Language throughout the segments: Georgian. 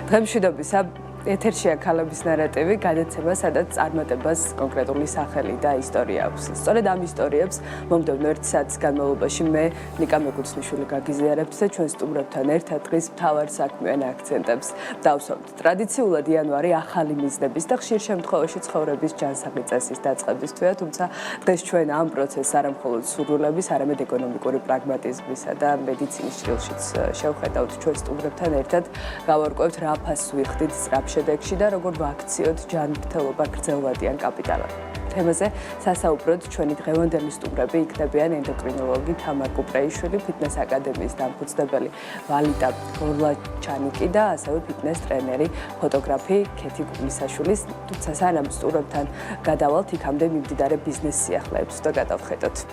დღემშვიდობისა ეთერშია ქალების ნარატივი, გადაცემა, სადაც წარმატებას კონკრეტული სახელი და ისტორია აქვს. სწორედ ამ ისტორიებს მომდევნო 1 საათის განმავლობაში მე ნიკა მეკუცნიშვილი გაგიზიარებთ და ჩვენ სტუმრებთან ერთად დღის მთავარ საქმიან აქცენტებს დავსვამთ. ტრადიციულად იანვარი ახალი მიზნების და ხშირ შემთხვევაში ცხოვრების ჯანსაღი წესის დაწყებისთვია, თუმცა დღეს ჩვენ ამ პროცესს არა მხოლოდ სურვილების, არამედ ეკონომიკური პრაგმატიზმისა და მედიცინის ჭრილშიც შევხედავთ ჩვენ სტუმრებთან ერთად, გავარკვევთ რა ფასს ვიხდით სწრაფ შედეგში და როგორ ვაქციოთ ჯანმრთელობა გრძელვადიან კაპიტალად. თემაზე სასაუბროდ ჩვენი დღევანდელი სტუმრები იქნებიან ენდოკრინოლოგი თამარ კუპრეიშვილი, ფიტნეს აკადემიის დამფუძნებელი ვალიტა გორლაჩანიკი და ასევე ფიტნეს ტრენერი, ფოტოგრაფი ქეთი გულისაშვილი. თუმცა სანამ სტუმრებთან გადავალთ, იქამდე მიმდიდარე ბიზნეს სიახლეებს და გადავხედოთ.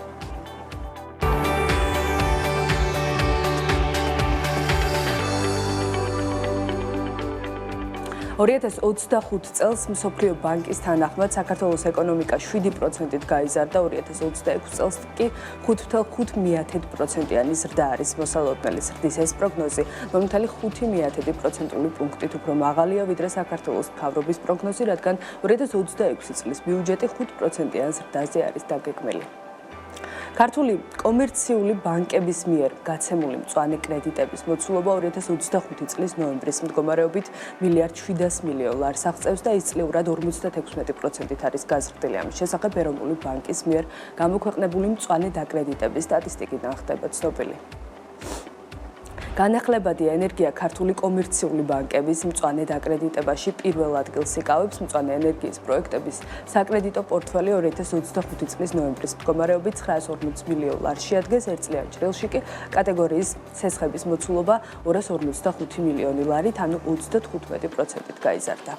2025 წელს მსოფლიო ბანკის თანახმად საქართველოს ეკონომიკა 7%-ით გაიზარდა, 2026 წელს კი 5.5%-იანი ზრდა არის მოსალოდნელი ზრდის ეს პროგნოზი, მომთელი 5% პუნქტით უფრო მაღალია ვიდრე საქართველოს მთავრობის პროგნოზი, რადგან 2026 წლის ბიუჯეტი 5%-იან ზრდაზე არის დაგეგმილი. ქართული კომერციული ბანკების მიერ გაცემული მწვანე კრედიტების მოცულობა 2025 წლის ნოემბრის მდგომარეობით $1.7 მილიარდ ლარს აღწევს და ისწლიურად 56%-ით არის გაზრდილი. ამის შესახებ ეროვნული ბანკის მიერ გამოქვეყნებული მწვანე დაკრედიტების სტატისტიკიდან ხდება ცნობილი. განახლებადია ენერგია ქართული კომერციული ბანკების მწვანე დაკრედიტებაში პირველ ადგილს იკავებს. მწვანე ენერგიის პროექტების საკრედიტო პორტფელი 2025 წლის ნოემბრის მდგომარეობით $940 მილიონ ლარს შეადგენს, ერთწლიან ჭრილში კი კატეგორიის ცესხების მოცულობა $245 მილიონი ლარით, ანუ 35%-ით გაიზარდა.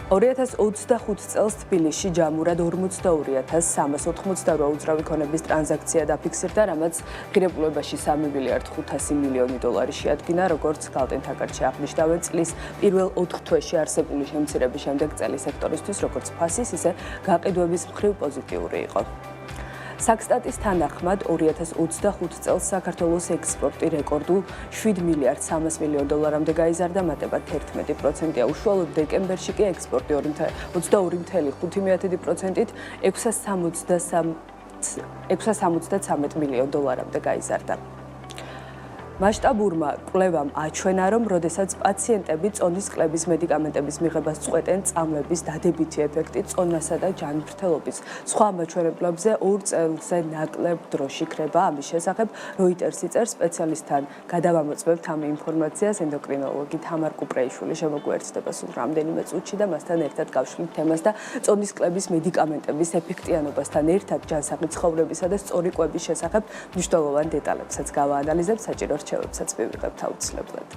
2025 წელს თბილისში ჯამურად 42,388 უძრავი ქონების ტრანზაქცია დაფიქსირდა, რამაც ღირებულებაში $3 მილიარდ 500 მილიონი შეადგინა, როგორც გალტენთაკარჩი აღნიშნავენ, წლის პირველ 4 თვეში არსებული შემცირების შემდეგ წელი სექტორისთვის როგორც ფასის, ისე გაყიდვების მხრივ პოზიტიური იყო. საქსტატის თანახმად 2025 წელს საქართველოს ექსპორტი რეკორდულ $7 მილიარდ 300 მილიონ დოლარამდე გაიზარდა, მატებად 11%-ია. უშუალოდ დეკემბერში კი ექსპორტი 22.5%-ით $673 მილიონ დოლარამდე გაიზარდა. მასშტაბურმა კვლევამ აჩვენა, რომ როდესაც პაციენტები წონის კლების მედიკამენტების მიღებას წყვეტენ, წამლების დადებითი ეფექტი წონასა და ჯანმრთელობის სხვა მაჩვენებლებზე 2 წელზე ნაკლებ დროში ქრება. ამის შესახებ როიტერსი წერს, სპეციალისტთან გადავამოწმებთ ამ ინფორმაციას ენდოკრინოლოგი თამარ კუპრეიშვილი შემოგვეერთდება სულ რამდენიმე წუთში და მასთან ერთად გავშლით თემას და წონის კლების მედიკამენტების ეფექტიანობასთან ერთად ჯანსაღი ცხოვრებისა და სწორი კვების შესახებ მნიშვნელოვან დეტალებსაც გავაანალიზებთ. საჭირო რჩევებსაც მივიღებთ აუცილებლად.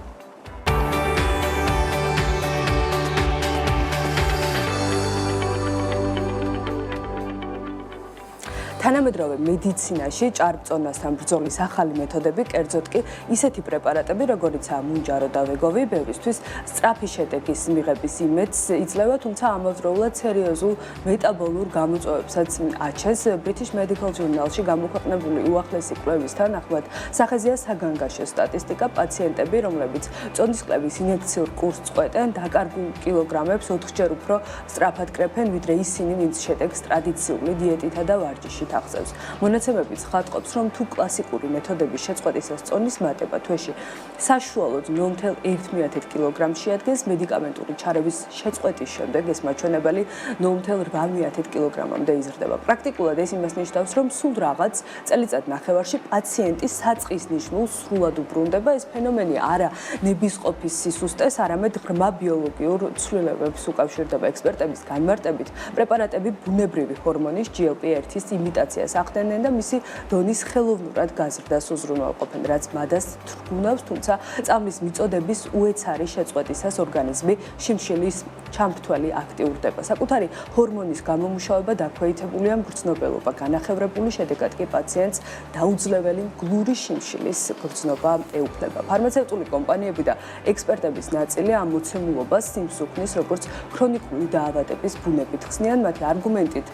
თანამედროვე მედიცინაში ჭარბწონასთან ბრძოლის ახალი მეთოდები, კერძოდ კი ისეთი პრეპარატები, როგორიცაა მუნჯარო და ვეგოვი, ბევრისთვის სწრაფი შედეგის მიღების იმედს იძლევა, თუმცა ამავდროულად სერიოზულ მეტაბოლურ გამოწვევებსაც აჩენს. British Medical Journal-ში გამოქვეყნებული უახლესი კვლევის თანახმად სახეზეა საგანგაშო სტატისტიკა, პაციენტები, რომლებიც წონის კლების ინიექციურ კურსს წყვეტენ, დაკარგულ კილოგრამებს 4-ჯერ უფრო სწრაფად კრეფენ, ვიდრე ისინი, ვინც შედეგს ტრადიციული დიეტითა და ვარჯიშით აღწევს. მონაცემები ცხადყოფს, რომ თუ კლასიკური მეთოდების შეწყვეტისას წონის მატება თვეში საშუალოდ 0.1 კილოგრამს შეადგენს, მედიკამენტური ჩარევის შეწყვეტის შემდეგ ეს მაჩვენებელი 0.8 კილოგრამამდე იზრდება. პრაქტიკულად ეს იმას ნიშნავს, რომ სულ რაღაც წელიწად ნახევარში პაციენტი საწყის ნიშნულს სრულად უბრუნდება. ეს ფენომენი არა ნებისყოფის სისუსტეს, არამედ ღრმა ბიოლოგიურ ცვლილებებს უკავშირდება. ექსპერტების განმარტებით, პრეპარატები ბუნებრივი ჰორმონის GLP-1-ის იმიტაციას ახდენენ და მისი დონის ხელოვნურად გაზრდას უზრუნველყოფენ, რაც მადას თრგუნავს, თუმცა წამლის მიწოდების უეცარი შეწყვეტისას ორგანიზმი შიმშილის ჩამრთველი აქტიურდება. საკუთარი ჰორმონის გამომუშავება დაქვეითებულია მგრძნობელობა, განახევრებული შედეგად კი პაციენტს დაუძლეველი მგლური შიმშილის გრძნობა ეუფლება. ფარმაცევტული კომპანიები და ექსპერტების ნაწილი ამ მოცემულობას სიმსუქნის, როგორც ქრონიკული დაავადების ბუნებით ხსნიან. მათი არგუმენტით,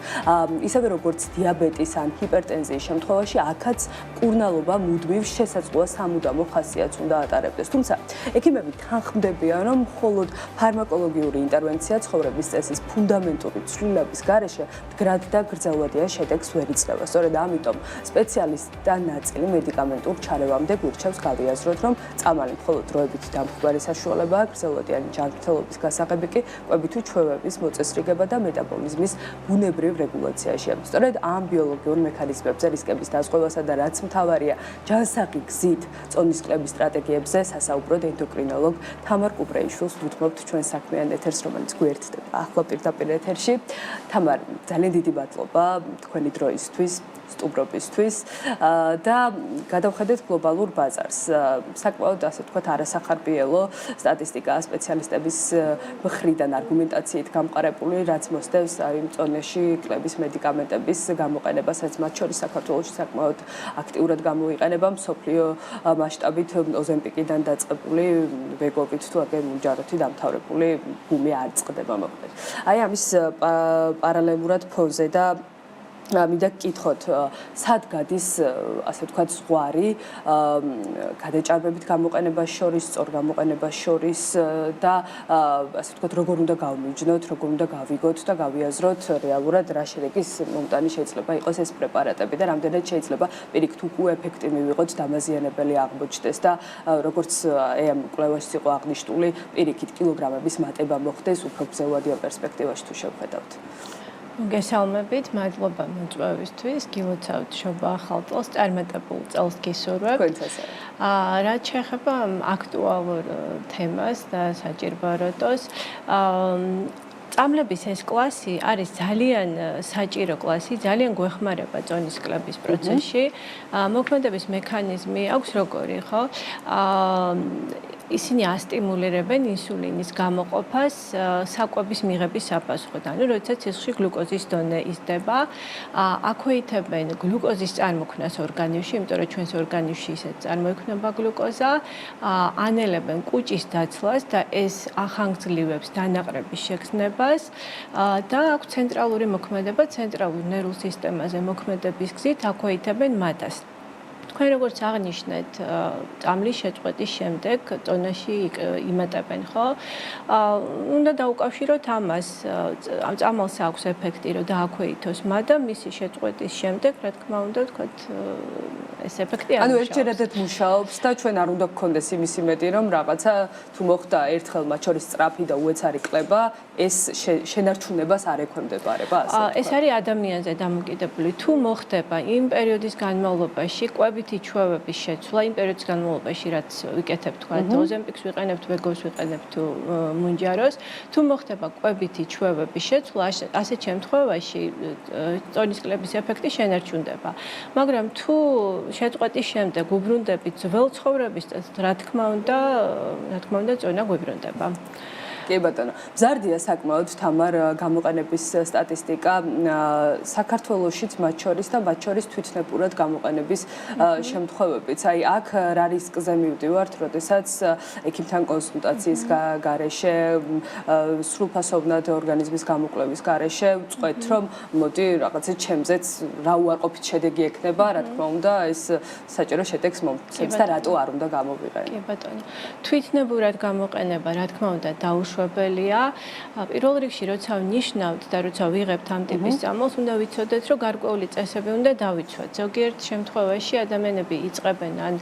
ისევე როგორც დიაბეტი, დიაბეტის ან ჰიპერტენზიის შემთხვევაში აქაც მკურნალობა მუდმივ შესაძლოა სამუდამო ხასიათს უნდა ატარებდეს. თუმცა ექიმები თანხმდებიან, რომ მხოლოდ ფარმაკოლოგიური ინტერვენცია ცხოვრების წესის ფუნდამენტური ცვლილების გარეშე მდგრად და გრძელვადიან შედეგს ვერ იძლევა. სწორედ ამიტომ სპეციალისტთა ნაწილი მედიკამენტურ ჩარევამდე გვირჩევს გავიაზროთ, რომ წამალი მხოლოდ დროებითი დამხმარე საშუალებაა, გრძელვადიანი ჯანმრთელობის გასაღები კი კვებითი ჩვევების მოწესრიგება და მეტაბოლიზმის ბუნებრივ რეგულაციაშია. სწორედ ამ ბიოლოგიურ მექანიზმებზე რისკების დაზღვევასა და რაც მთავარია, ჯანსაღი გზით წონის კლების სტრატეგიებზე სასაუბროდ ენდოკრინოლოგ თამარ კუპრეიშვილს ვუთმობთ ჩვენ საქმიან ეთერს, რომელიც გვერდდება ახლა პირდაპირ ეთერში. თამარ, ძალიან დიდი მადლობა თქვენი დროისთვის, სტუმრობისთვის და გადავხედეთ გლობალურ ბაზარს. საკმაოდ ასე ვთქვათ არასახარბიელო სტატისტიკაა სპეციალისტების მხრიდან არგუმენტაციით გამყარებული, რაც მოსდევს წონაში კლების მედიკამენტების გამოყენებას, რაც მათ შორის საქართველოში საკმაოდ აქტიურად გამოიყენება მსოფლიო მასშტაბით ოზემპიკიდან დაწყებული ვეგობით თუ აგერ მუნჯაროთი დამთავრებული ბუმი არ წყდება მოკლედ. აი ამის პარალელურად ფონზე და მინდა გკითხოთ, სად გადის ასე ვთქვათ ზღვარი გადაჭარბებით გამოყენებას შორის, სწორ გამოყენებას შორის და ასე ვთქვათ როგორ უნდა გავმიჯნოთ, როგორ უნდა გავიგოთ და გავიაზროთ რეალურად რა შედეგის მომტანი შეიძლება იყოს ეს პრეპარატები და რამდენად შეიძლება პირიქით უკვე ეფექტი მივიღოთ, დამაზიანებელი აღმოჩნდეს და როგორც ამ კვლევაში იყო აღნიშნული, პირიქით კილოგრამების მატება მოხდეს უფრო გრძელვადიან პერსპექტივაში თუ შევხედავთ. გესალმებით, მადლობა მოწვევისთვის, გილოცავთ შობა ახალ წელს, წარმატებულ წელს გისურვებთ. რაც შეეხება აქტუალურ თემას და საჭიროებას, წამლების ეს კლასი არის ძალიან საჭირო კლასი, ძალიან გვეხმარება წონის კლების პროცესში. მოქმედების მექანიზმი აქვს როგორი, ხო? ისინი ასტიმულირებენ ინსულინის გამოყოფას საკვების მიღების საფასურად. ანუ როდესაც სისხლში გლუკოზის დონე იზრდება, აქვეითებენ გლუკოზის წარმოქმნას ორგანიზმში, იმიტომ რომ ჩვენს ორგანიზმში ისეთ წარმოიქმნება გლუკოზა, ანელებენ კუჭის დაცლას და ეს ახანგრძლივებს დანაყრების შეგრძნებას და აქვს ცენტრალური მოქმედება, ცენტრალურ ნერვულ სისტემაზე მოქმედების გზით აქვეითებენ მადას. თქვენ როგორც აღნიშნეთ, წამლის შეწყვეტის შემდეგ წონაში იმატებენ, ხო? უნდა დაუკავშიროთ ამას, ამ წამალს აქვს ეფექტი, რომ დააქვეითოს მადა, მისი შეწყვეტის შემდეგ, რა თქმა უნდა, ვთქვათ, ეს ეფექტი არ მუშაობს. ანუ ერთჯერადად მუშაობს და ჩვენ არ უნდა გქონდეს იმის იმედი, რომ რაღაცა თუ მოხდა ერთხელ მათ შორის სწრაფი და უეცარი კლება, ეს შენარჩუნებას არ ექვემდებარება, ასე ვთქვათ. ეს არის ადამიანზე დამოკიდებული. თუ მოხდება იმ პერიოდის განმავლობაში კვებითი ჩვევების შეცვლა, იმ პერიოდის განმავლობაში, რაც ვიკეთებთ, თქვა, ოზემპიქს ვიყენებთ, ვეგოს ვიყენებთ თუ მუნჯაროს, თუ მოხდება კვებითი ჩვევების შეცვლა, ასეთ შემთხვევაში წონის კლების ეფექტი შენარჩუნდება. მაგრამ თუ შეწყვეტის შემდეგ უბრუნდებით ძველ ცხოვრების წესს, რა თქმა უნდა, წონა გვიბრუნდება. კი ბატონო, მზარდია საკმაოდ თამარ გამოყენების სტატისტიკა საქართველოშიც მათ შორის და მათ შორის თვითნებურად გამოყენების შემთხვევებიც. აი აქ რა რისკზე მივდივართ, როდესაც ექიმთან კონსულტაციის გარეშე, სრულფასოვნად ორგანიზმის გამოკვლევის გარეშე ვწყვეთ, რომ მოდი რაღაცა ჩემზეც რა უარყოფით შედეგი ექნება, რა თქმა უნდა, ეს საჭირო შედეგს მომცემს და რატო არ უნდა გამოვიყენო. კი ბატონო. თვითნებურად გამოყენება, რა თქმა უნდა, დაუშვებელია. პირველ რიგში, როცა ვნიშნავთ და როცა ვიღებთ ამ ტიპის წამალს, უნდა ვიცოდეთ, რომ გარკვეული წესები უნდა დავიცვათ. ზოგიერთ შემთხვევაში ადამიანები იწყებენ ან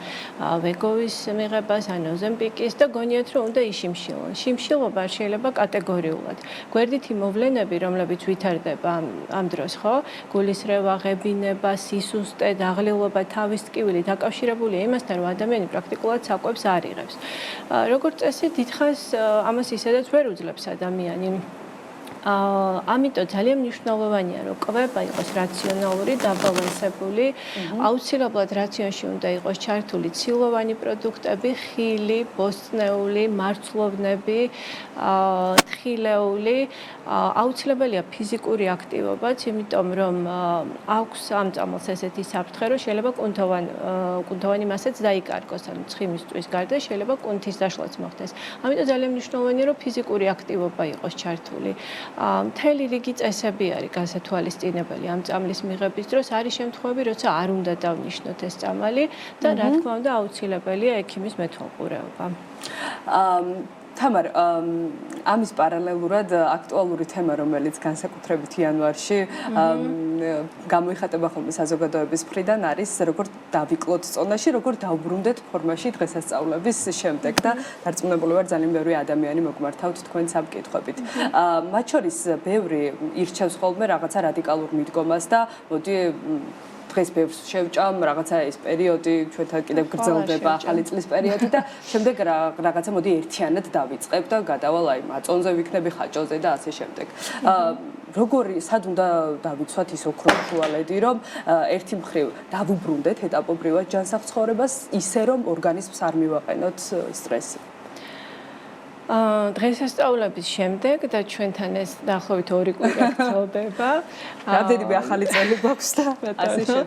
ვეგოვის მიღებას, ან ოზემპიკის და გონიათ, რომ უნდა იშიმშილონ. შიმშილობა შეიძლება კატეგორიულად. გვერდითი მოვლენები, რომლებიც ვითარდება ამ დროს, ხო? გულისრევა, ღებინება, სისუსტე, დაღლილობა, თავის ტკივილი დაკავშირებულია იმასთან, რომ ადამიანი პრაქტიკულად საკვებს არ იღებს. როგორც წესი, დიდხანს ამას ისედაც ვერ უძლებს ადამიანი. ამიტომ ძალიან მნიშვნელოვანია, რომ კვება იყოს რაციონალური, დაბალანსებული. აუცილებლად რაციონში უნდა იყოს ჩართული ცილოვანი პროდუქტები, ხილი, ბოსტნეული, მარცვლოვნები, თხილეული. აუცილებელია ფიზიკური აქტივობაც, იმიტომ რომ აქვს ამ წამალს ესეთი საფრთხე, რომ შეიძლება კუნთოვანი მასაც დაიკარგოს, ანუ ცხიმისთვის გარდა შეიძლება კუნთის დაშლაც მოხდეს. ამიტომ ძალიან მნიშვნელოვანია, რომ ფიზიკური აქტივობა იყოს ჩართული. მთელი რიგი წესები არის გასათვალისწინებელი ამ წამლის მიღების დროს. არის შემთხვევები, როცა არ უნდა დავნიშნოთ ეს წამალი და რა თქმა უნდა აუცილებელია ექიმის მეთვალყურეობა. თამარ, ამის პარალელურად აქტუალური თემა, რომელიც განსაკუთრებით იანვარში გამოიხატება ხოლმე საზოგადოების მხრიდან არის როგორ დავიკლოთ წონაში, როგორ დავბრუნდეთ ფორმაში დღესასწაულების შემდეგ და დარწმუნებული ვარ ძალიან ბევრი ადამიანი მოგმართავთ თქვენს ამ კითხვებით. მათ შორის ბევრი ირჩევს ხოლმე რაღაცა რადიკალურ მიდგომას და მოდი დღეს ბევრს შევჭამ, რაღაცა ეს პერიოდი ჩვენთან კიდევ გრძელდება, ახალი წლის პერიოდი და შემდეგ რაღაცა მოდი ერთიანად დავიწყებ და გადავალ აი მაწონზე ვიქნები ხაჭოზე და ასე შემდეგ. როგორი სად უნდა დავიცვათ ის ოქროს შუალედი, რომ ერთი მხრივ დავუბრუნდეთ ეტაპობრივად ჯანსაღ ცხოვრებას, ისე რომ ორგანიზმს არ მივაყენოთ სტრესი. დღესასწაულების შემდეგ და ჩვენთან ეს დაახლოებით 2 კვირა გრძელდება. რამდენიმე ახალი წელი გვაქვს და ასე შემდეგ.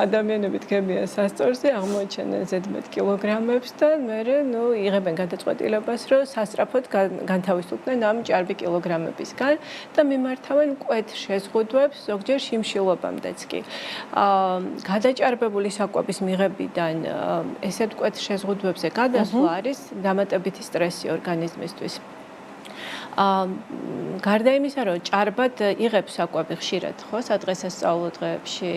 ადამიანები დგებიან სასწორზე, აღმოაჩენენ ზედმეტ კილოგრამებს და მერე იღებენ გადაწყვეტილებას, რომ სასწრაფოდ განთავისუფლდნენ ამ ჭარბი კილოგრამებისგან და მიმართავენ მკვეთ შეზღუდვებს, ზოგჯერ შიმშილობამდეც კი. გადაჭარბებული საკვების მიღებიდან ესეთ მკვეთ შეზღუდვებზე გადასვლა არის დამატებითი სტრესი ორგანიზმისთვის. გარდა იმისა, რომ ჭარბად იღებს საკვები ხშირად, ხო, სადღესასწაულო დღეებში.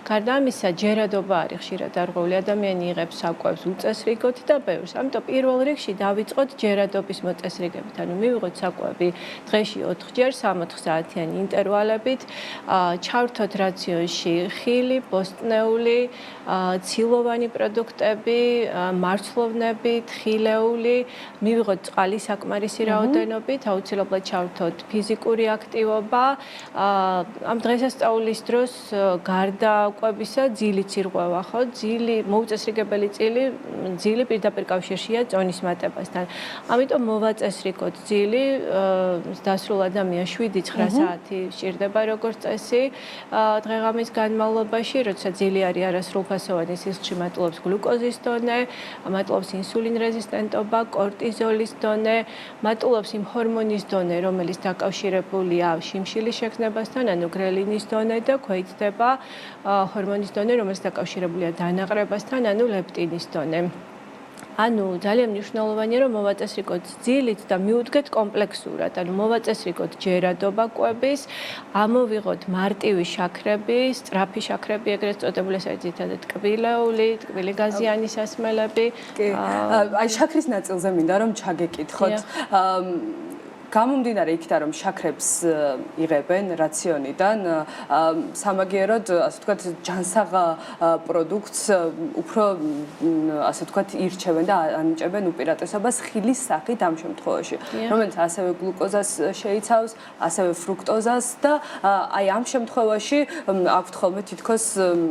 გარდა ამისა, ჯერადობა არის ხშირად დარღვეული, ადამიანი იღებს საკვებს უწესრიგოდ და ბევრს. ამიტომ პირველ რიგში დავიწყოთ ჯერადობის მოწესრიგებით. ანუ მივიღოთ საკვები დღეში 4-ჯერ 60 საათიანი ინტერვალებით, ჩავრთოთ რაციონში ხილი, ბოსტნეული, ცილოვანი პროდუქტები, მარცვლოვნები, თხილეული, მივიღოთ წყალი საკმარისი რაოდენობით, აუცილებლად ჩავრთოთ ფიზიკური აქტივობა. ამ დღესასწაულის დროს გარდა კვებისა ძილიც ირღვევა, ხო? მოუწესრიგებელი ძილი პირდაპირ კავშირშია წონის მატებასთან. ამიტომ მოვაწესრიგოთ ძილი, დასრულ ადამიანს 7-9 საათი სჭირდება როგორც წესი. დღეღამის განმავლობაში, როცა ძილი არის არასრულფასოვანი, სისხლში მატულობს გლუკოზის დონე, მატულობს ინსულინ რეზისტენტობა, კორტიზოლის დონე, მატულობს იმ ჰორმონის დონე, რომელიც დაკავშირებულია შიმშილის შექმნებასთან, ანუ გრელინის დონე და ქვეითდება ჰორმონის დონე, რომელიც დაკავშირებულია დანაყრებასთან, ანუ ლეპტინის დონე. ანუ ძალიან მნიშვნელოვანია, რომ მოვაწესრიგოთ ძილით და მიუდგეთ კომპლექსურად, ანუ მოვაწესრიგოთ ჯერადობა კვების, ამოვიღოთ მარტივი შაქრები, სწრაფი შაქრები, ეგრეთ წოდებული, ეს არის ძირითადად ტკბილეული, ტკბილიგაზიანი სასმელები. აი შაქრის ნაწილზე მინდა რომ ჩაგეკითხოთ. გამომდინარე იქიდან რომ შაქრებს იღებენ რაციონიდან, სამაგიეროდ, ასე ვთქვათ, ჯანსაღ პროდუქტს უფრო ასე ვთქვათ, ირჩევენ და ანიჭებენ უპირატესობას ხილის სახით ამ შემთხვევაში, რომელიც ასევე გლუკოზას შეიცავს, ასევე ფრუქტოზას და აი ამ შემთხვევაში აქვთ ხოლმე თითქოს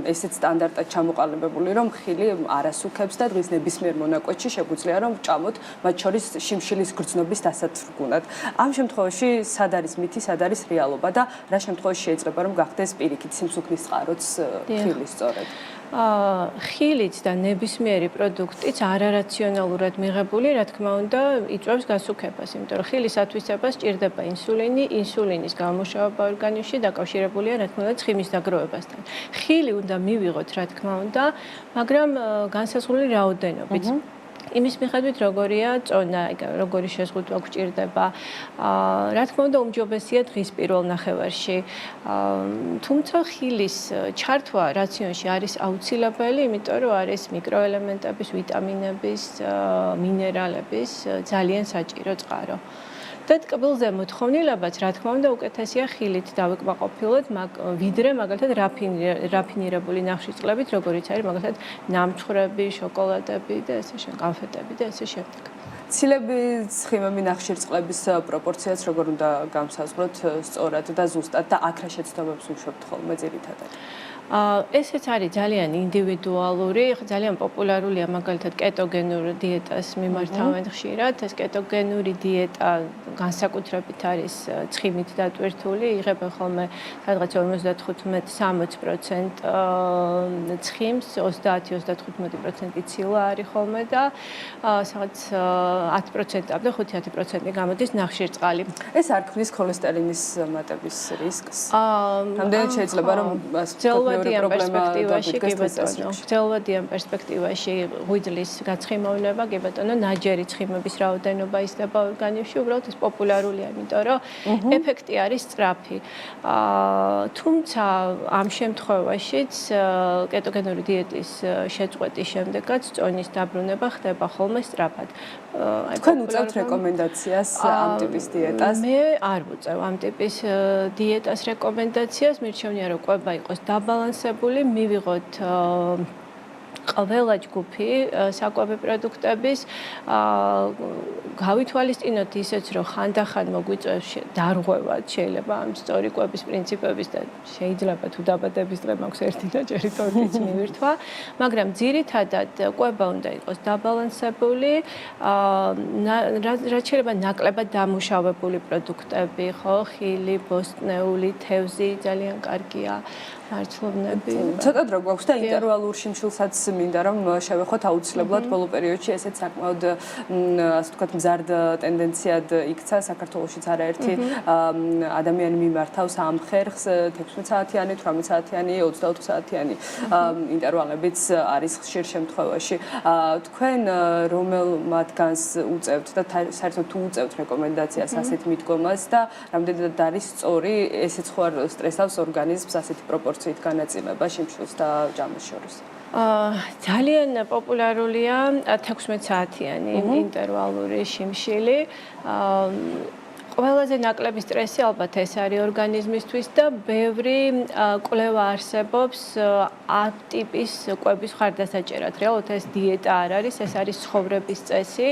ესეც სტანდარტად ჩამოყალიბებული, რომ ხილი არასუქებს და დღის ნებისმიერ მონაკვეთში შეგვიძლია რომ ვჭამოთ, მათ შორის შიმშილის გრძნობის დასათრგუნად. ამ შემთხვევაში სად არის მითი, სად არის რეალობა და რა შემთხვევაში შეიძლება რომ გახდეს პირიქით სიმსუქნის წყაროც ხილი სწორედ. ხილიც და ნებისმიერი პროდუქტიც არარაციონალურად მიღებული, რა თქმა უნდა, იწვევს გასუქებას, იმიტომ რომ ხილის ათვისებას სჭირდება ინსულინი, ინსულინის გამომშრალება ორგანიზმში დაკავშირებულია, რა თქმა უნდა, ცხიმის დაგროვებასთან. ხილი უნდა მივიღოთ, რა თქმა უნდა, მაგრამ განსაზღვრული რაოდენობით. იმის მიხედვით როგორია წონა, როგორი შეზღუდვა გვჭირდება. რა თქმა უნდა, უმჯობესია დღის პირველ ნახევარში. თუმცა ხილის ჩართვა რაციონში არის აუცილებელი, იმიტომ რომ არის მიკროელემენტების, ვიტამინების, მინერალების ძალიან საჭირო წყარო. და ტკბილზე მოთხოვნილებაც, რა თქმა უნდა, უკეთესია ხილით დავიკმაყოფილოთ, ვიდრე მაგალითად რაფინირებული ნახშირწყლებით, როგორიც არის მაგალითად ნამჩხრები, შოკოლადები და ესე შემდეგ, კანფეტები და ესე შემდეგ. ცილები, ცხიმები, ნახშირწყლების პროპორციაც როგორ უნდა განსაზღვროთ სწორად და ზუსტად და აქ რა შეცდომებს უშვებთ ხოლმე ძირითადად? ესეც არის ძალიან ინდივიდუალური, ძალიან პოპულარულია მაგალითად კეტოგენურ დიეტას მიმართავენ ხშირად. ეს კეტოგენური დიეტა განსაკუთრებით არის ცხიმით დატვირთული, იღებენ ხოლმე სადღაც 55-60% ცხიმს, 30-35% ცილა არის ხოლმე და სადღაც 10%-ამდე 5-10% გამოდის ნახშირწყალი. ეს არ ქმნის ქოლესტერინის მატების რისკს? რამდენად შეიძლება რომ გრძელვადიან პერსპექტივაში, კი ბატონო, გრძელვადიან პერსპექტივაში ღვიძლის გაცხიმოვნება, კი ბატონო, ნაჯერი ცხიმების რაოდენობა იზრდება ორგანიზმში, უბრალოდ ეს პოპულარულია, იმიტომ რომ ეფექტი არის სწრაფი. თუმცა ამ შემთხვევაშიც კეტოგენური დიეტის შეწყვეტის შემდეგაც წონის დაბრუნება ხდება ხოლმე სწრაფად. თქვენ უწევთ რეკომენდაციას ამ ტიპის დიეტას? მე არ ვუწევ ამ ტიპის დიეტას რეკომენდაციას, მირჩევნია რომ კვება იყოს დაბალანსებული, მივიღოთ ყველა ჯგუფი საკვები პროდუქტების, გავითვალისწინოთ ისეც, რომ ხანდახან მოგვიწევს დარღვევად, შეიძლება ამ სწორი კვების პრინციპების და შეიძლება თუ დაბადების დღე მაქვს ერთი ნაჯერი თორტიც მივირთვა, მაგრამ ძირითადად კვება უნდა იყოს დაბალანსებული, რაც შეიძლება ნაკლებად დამუშავებული პროდუქტები, ხო, ხილი, ბოსტნეული, თევზი ძალიან კარგია. მართლობნები. ცოტა დრო გვაქვს და ინტერვალურ შიმშილსაც მინდა რომ შევეხოთ აუცილებლად ბოლო პერიოდში ესეც საკმაოდ ასე ვთქვათ მზარდ ტენდენციად იქცა საქართველოშიც არაერთი ადამიანი მიმართავს ამ ხერხს 16 საათიანი, 18 საათიანი, 24 საათიანი ინტერვალებიც არის ხშირ შემთხვევაში. თქვენ რომელ მათგანს უწევთ და საერთოდ თუ უწევთ რეკომენდაციას ასეთ მიდგომას და რამდენად არის სწორი ესეც ხო არ სტრესავს ორგანიზმს ასეთი პროპორციით განაწილება შიმშილს და ჟამის შორის? ძალიან პოპულარულია 16 საათიანი ინტერვალური შიმშილი. ყველაზე ნაკლები სტრესი ალბათ ეს არის ორგანიზმისთვის და ბევრი კვლევა არსებობს ამ ტიპის კვების ხარდასაჭერად. რეალურად ეს დიეტა არ არის, ეს არის ცხოვრების წესი.